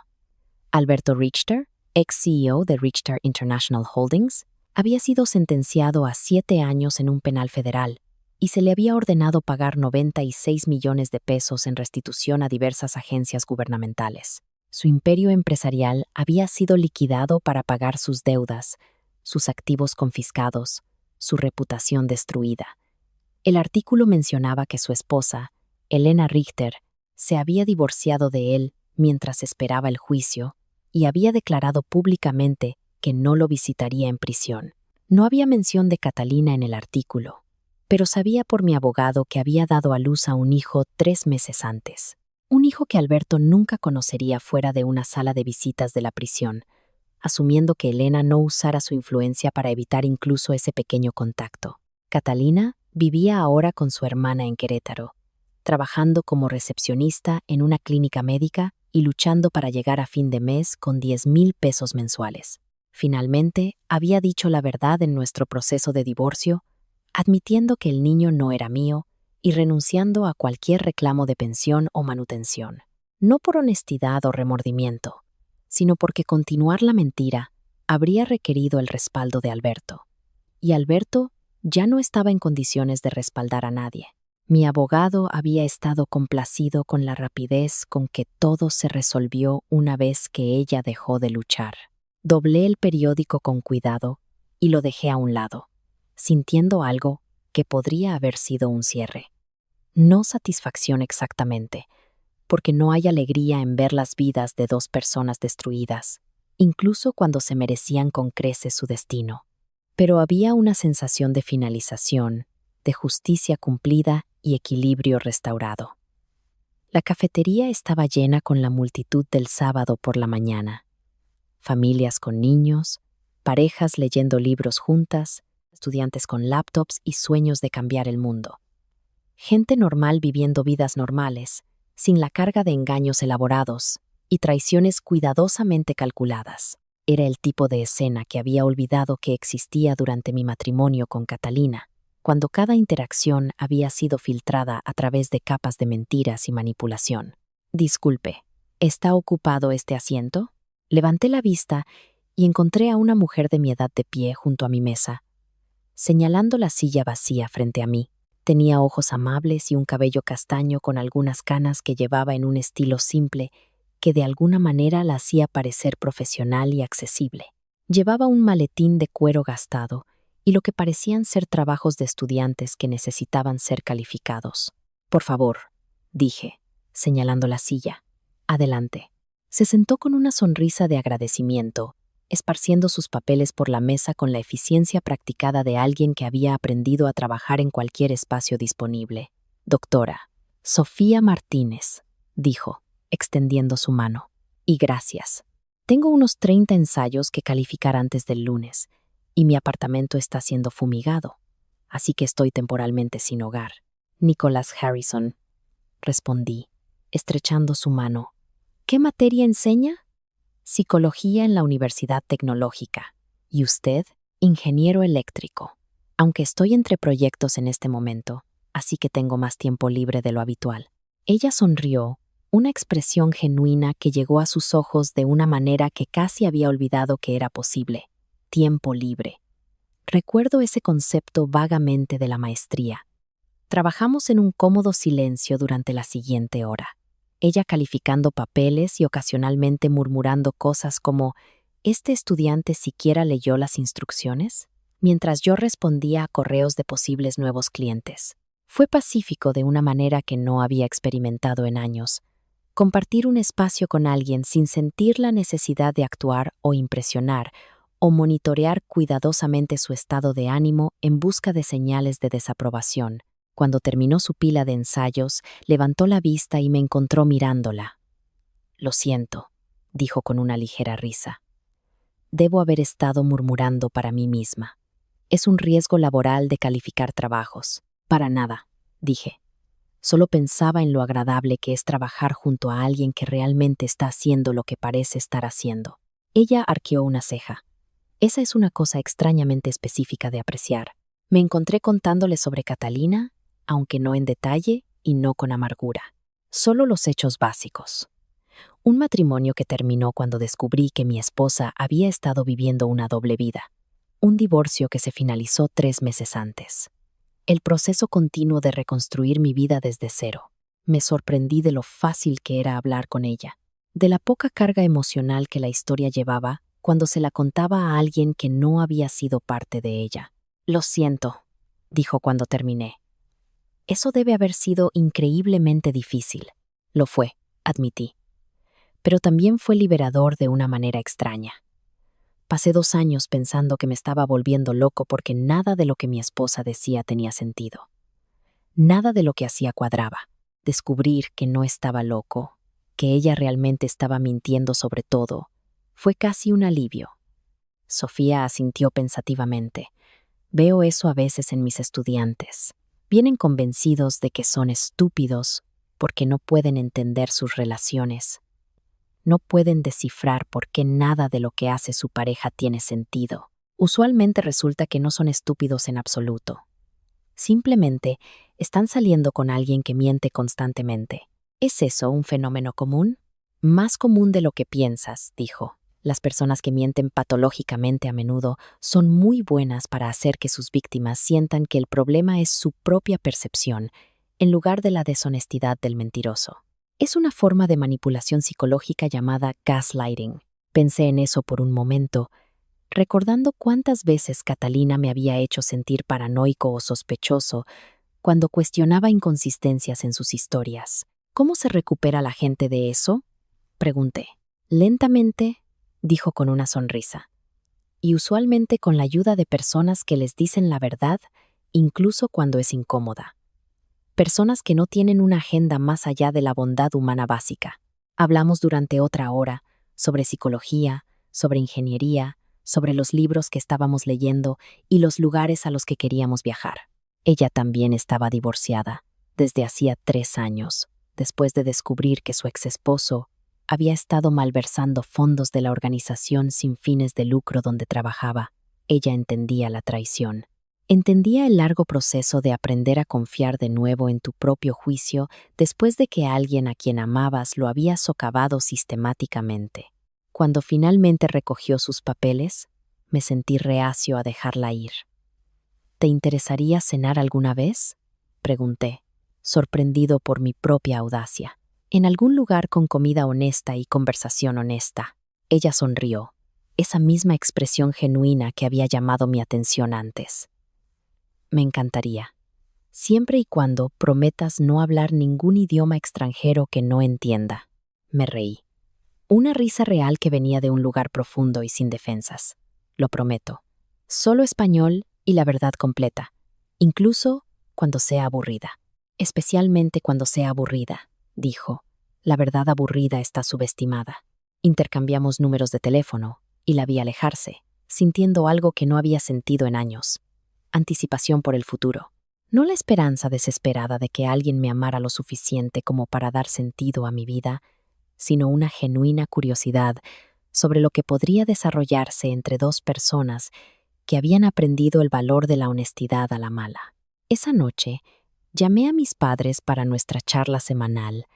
Alberto Richter, ex-CEO de Richter International Holdings, había sido sentenciado a 7 años en un penal federal y se le había ordenado pagar 96 millones de pesos en restitución a diversas agencias gubernamentales. Su imperio empresarial había sido liquidado para pagar sus deudas, sus activos confiscados, su reputación destruida. El artículo mencionaba que su esposa, Elena Richter, se había divorciado de él mientras esperaba el juicio y había declarado públicamente que no lo visitaría en prisión. No había mención de Catalina en el artículo, pero sabía por mi abogado que había dado a luz a un hijo 3 meses antes. Un hijo que Alberto nunca conocería fuera de una sala de visitas de la prisión, asumiendo que Elena no usara su influencia para evitar incluso ese pequeño contacto. Catalina vivía ahora con su hermana en Querétaro, trabajando como recepcionista en una clínica médica y luchando para llegar a fin de mes con 10,000 pesos mensuales. Finalmente, había dicho la verdad en nuestro proceso de divorcio, admitiendo que el niño no era mío y renunciando a cualquier reclamo de pensión o manutención. No por honestidad o remordimiento, sino porque continuar la mentira habría requerido el respaldo de Alberto. Y Alberto ya no estaba en condiciones de respaldar a nadie. Mi abogado había estado complacido con la rapidez con que todo se resolvió una vez que ella dejó de luchar. Doblé el periódico con cuidado y lo dejé a un lado, sintiendo algo que podría haber sido un cierre. No satisfacción exactamente, porque no hay alegría en ver las vidas de 2 personas destruidas, incluso cuando se merecían con creces su destino. Pero había una sensación de finalización, de justicia cumplida y equilibrio restaurado. La cafetería estaba llena con la multitud del sábado por la mañana. Familias con niños, parejas leyendo libros juntas, estudiantes con laptops y sueños de cambiar el mundo. Gente normal viviendo vidas normales, sin la carga de engaños elaborados y traiciones cuidadosamente calculadas. Era el tipo de escena que había olvidado que existía durante mi matrimonio con Catalina, cuando cada interacción había sido filtrada a través de capas de mentiras y manipulación. Disculpe, ¿está ocupado este asiento? Levanté la vista y encontré a una mujer de mi edad de pie junto a mi mesa, señalando la silla vacía frente a mí. Tenía ojos amables y un cabello castaño con algunas canas que llevaba en un estilo simple que de alguna manera la hacía parecer profesional y accesible. Llevaba un maletín de cuero gastado y lo que parecían ser trabajos de estudiantes que necesitaban ser calificados. Por favor, dije, señalando la silla. Adelante. Se sentó con una sonrisa de agradecimiento, esparciendo sus papeles por la mesa con la eficiencia practicada de alguien que había aprendido a trabajar en cualquier espacio disponible. Doctora, Sofía Martínez, dijo, extendiendo su mano. Y gracias. Tengo unos 30 ensayos que calificar antes del lunes, y mi apartamento está siendo fumigado, así que estoy temporalmente sin hogar. Nicholas Harrison, respondí, estrechando su mano. ¿Qué materia enseña? Psicología en la Universidad Tecnológica. ¿Y usted? Ingeniero eléctrico. Aunque estoy entre proyectos en este momento, así que tengo más tiempo libre de lo habitual. Ella sonrió, una expresión genuina que llegó a sus ojos de una manera que casi había olvidado que era posible. Tiempo libre. Recuerdo ese concepto vagamente de la maestría. Trabajamos en un cómodo silencio durante la siguiente hora. Ella calificando papeles y ocasionalmente murmurando cosas como ¿este estudiante siquiera leyó las instrucciones? Mientras yo respondía a correos de posibles nuevos clientes. Fue pacífico de una manera que no había experimentado en años. Compartir un espacio con alguien sin sentir la necesidad de actuar o impresionar o monitorear cuidadosamente su estado de ánimo en busca de señales de desaprobación. Cuando terminó su pila de ensayos, levantó la vista y me encontró mirándola. Lo siento, dijo con una ligera risa. Debo haber estado murmurando para mí misma. Es un riesgo laboral de calificar trabajos. Para nada, dije. Solo pensaba en lo agradable que es trabajar junto a alguien que realmente está haciendo lo que parece estar haciendo. Ella arqueó una ceja. Esa es una cosa extrañamente específica de apreciar. Me encontré contándole sobre Catalina, aunque no en detalle y no con amargura. Solo los hechos básicos. Un matrimonio que terminó cuando descubrí que mi esposa había estado viviendo una doble vida. Un divorcio que se finalizó 3 meses antes. El proceso continuo de reconstruir mi vida desde cero. Me sorprendí de lo fácil que era hablar con ella, de la poca carga emocional que la historia llevaba cuando se la contaba a alguien que no había sido parte de ella. Lo siento, dijo cuando terminé. Eso debe haber sido increíblemente difícil. Lo fue, admití. Pero también fue liberador de una manera extraña. Pasé 2 años pensando que me estaba volviendo loco porque nada de lo que mi esposa decía tenía sentido. Nada de lo que hacía cuadraba. Descubrir que no estaba loco, que ella realmente estaba mintiendo sobre todo, fue casi un alivio. Sofía asintió pensativamente. Veo eso a veces en mis estudiantes. Vienen convencidos de que son estúpidos porque no pueden entender sus relaciones. No pueden descifrar por qué nada de lo que hace su pareja tiene sentido. Usualmente resulta que no son estúpidos en absoluto. Simplemente están saliendo con alguien que miente constantemente. ¿Es eso un fenómeno común? Más común de lo que piensas, dijo. Las personas que mienten patológicamente a menudo son muy buenas para hacer que sus víctimas sientan que el problema es su propia percepción, en lugar de la deshonestidad del mentiroso. Es una forma de manipulación psicológica llamada gaslighting. Pensé en eso por un momento, recordando cuántas veces Catalina me había hecho sentir paranoico o sospechoso cuando cuestionaba inconsistencias en sus historias. ¿Cómo se recupera la gente de eso? Pregunté. Lentamente, dijo con una sonrisa. Y usualmente con la ayuda de personas que les dicen la verdad, incluso cuando es incómoda. Personas que no tienen una agenda más allá de la bondad humana básica. Hablamos durante otra hora sobre psicología, sobre ingeniería, sobre los libros que estábamos leyendo y los lugares a los que queríamos viajar. Ella también estaba divorciada, desde hacía 3 años, después de descubrir que su exesposo había estado malversando fondos de la organización sin fines de lucro donde trabajaba. Ella entendía la traición. Entendía el largo proceso de aprender a confiar de nuevo en tu propio juicio después de que alguien a quien amabas lo había socavado sistemáticamente. Cuando finalmente recogió sus papeles, me sentí reacio a dejarla ir. ¿Te interesaría cenar alguna vez?, pregunté, sorprendido por mi propia audacia. En algún lugar con comida honesta y conversación honesta. Ella sonrió, esa misma expresión genuina que había llamado mi atención antes. Me encantaría, siempre y cuando prometas no hablar ningún idioma extranjero que no entienda. Me reí. Una risa real que venía de un lugar profundo y sin defensas. Lo prometo. Solo español y la verdad completa, incluso cuando sea aburrida. Especialmente cuando sea aburrida, dijo. La verdad aburrida está subestimada. Intercambiamos números de teléfono y la vi alejarse, sintiendo algo que no había sentido en años. Anticipación por el futuro. No la esperanza desesperada de que alguien me amara lo suficiente como para dar sentido a mi vida, sino una genuina curiosidad sobre lo que podría desarrollarse entre dos personas que habían aprendido el valor de la honestidad a la mala. Esa noche, llamé a mis padres para nuestra charla semanal,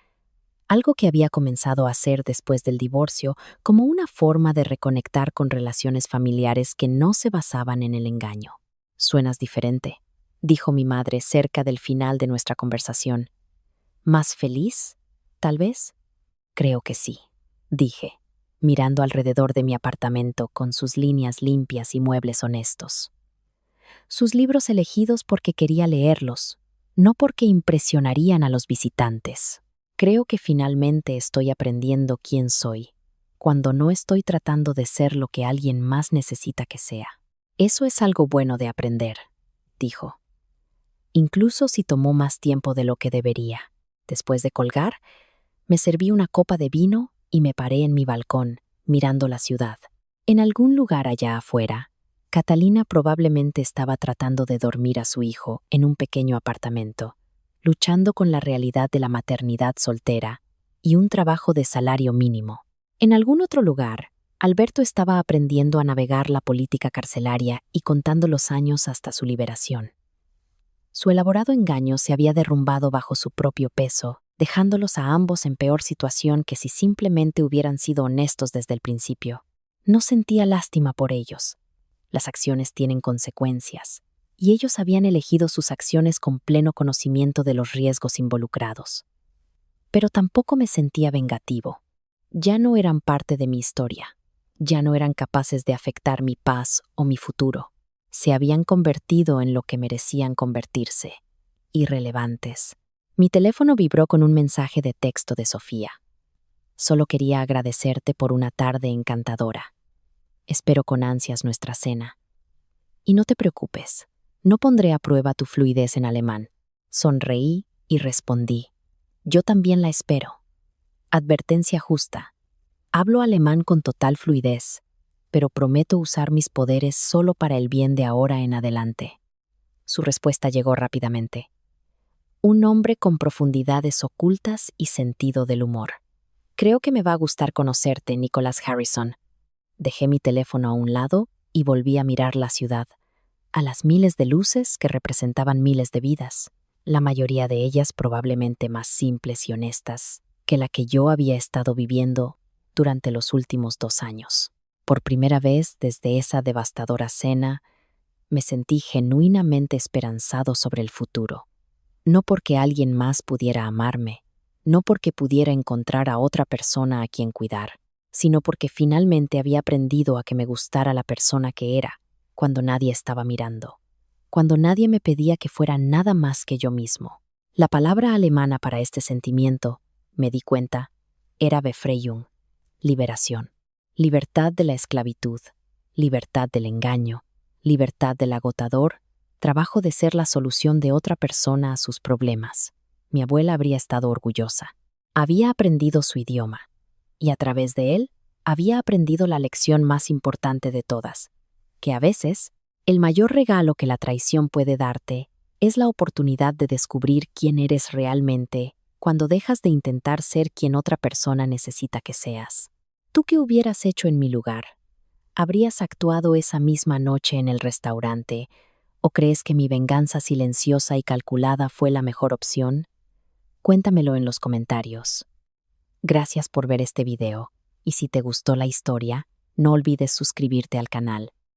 algo que había comenzado a hacer después del divorcio como una forma de reconectar con relaciones familiares que no se basaban en el engaño. «Suenas diferente», dijo mi madre cerca del final de nuestra conversación. «¿Más feliz, tal vez?» «Creo que sí», dije, mirando alrededor de mi apartamento con sus líneas limpias y muebles honestos. Sus libros elegidos porque quería leerlos, no porque impresionarían a los visitantes. Creo que finalmente estoy aprendiendo quién soy, cuando no estoy tratando de ser lo que alguien más necesita que sea. Eso es algo bueno de aprender, dijo. Incluso si tomó más tiempo de lo que debería. Después de colgar, me serví una copa de vino y me paré en mi balcón, mirando la ciudad. En algún lugar allá afuera, Catalina probablemente estaba tratando de dormir a su hijo en un pequeño apartamento, luchando con la realidad de la maternidad soltera y un trabajo de salario mínimo. En algún otro lugar, Alberto estaba aprendiendo a navegar la política carcelaria y contando los años hasta su liberación. Su elaborado engaño se había derrumbado bajo su propio peso, dejándolos a ambos en peor situación que si simplemente hubieran sido honestos desde el principio. No sentía lástima por ellos. Las acciones tienen consecuencias, y ellos habían elegido sus acciones con pleno conocimiento de los riesgos involucrados. Pero tampoco me sentía vengativo. Ya no eran parte de mi historia. Ya no eran capaces de afectar mi paz o mi futuro. Se habían convertido en lo que merecían convertirse, irrelevantes. Mi teléfono vibró con un mensaje de texto de Sofía. Solo quería agradecerte por una tarde encantadora. Espero con ansias nuestra cena. Y no te preocupes, no pondré a prueba tu fluidez en alemán. Sonreí y respondí. Yo también la espero. Advertencia justa. Hablo alemán con total fluidez, pero prometo usar mis poderes solo para el bien de ahora en adelante. Su respuesta llegó rápidamente. Un hombre con profundidades ocultas y sentido del humor. Creo que me va a gustar conocerte, Nicholas Harrison. Dejé mi teléfono a un lado y volví a mirar la ciudad, a las miles de luces que representaban miles de vidas, la mayoría de ellas probablemente más simples y honestas que la que yo había estado viviendo durante los últimos 2 años. Por primera vez desde esa devastadora cena, me sentí genuinamente esperanzado sobre el futuro. No porque alguien más pudiera amarme, no porque pudiera encontrar a otra persona a quien cuidar, sino porque finalmente había aprendido a que me gustara la persona que era, cuando nadie estaba mirando, cuando nadie me pedía que fuera nada más que yo mismo. La palabra alemana para este sentimiento, me di cuenta, era Befreiung, liberación. Libertad de la esclavitud, libertad del engaño, libertad del agotador, trabajo de ser la solución de otra persona a sus problemas. Mi abuela habría estado orgullosa. Había aprendido su idioma, y a través de él, había aprendido la lección más importante de todas, que a veces, el mayor regalo que la traición puede darte es la oportunidad de descubrir quién eres realmente cuando dejas de intentar ser quien otra persona necesita que seas. ¿Tú qué hubieras hecho en mi lugar? ¿Habrías actuado esa misma noche en el restaurante ¿O crees que mi venganza silenciosa y calculada fue la mejor opción? Cuéntamelo en los comentarios. Gracias por ver este video, y si te gustó la historia, no olvides suscribirte al canal.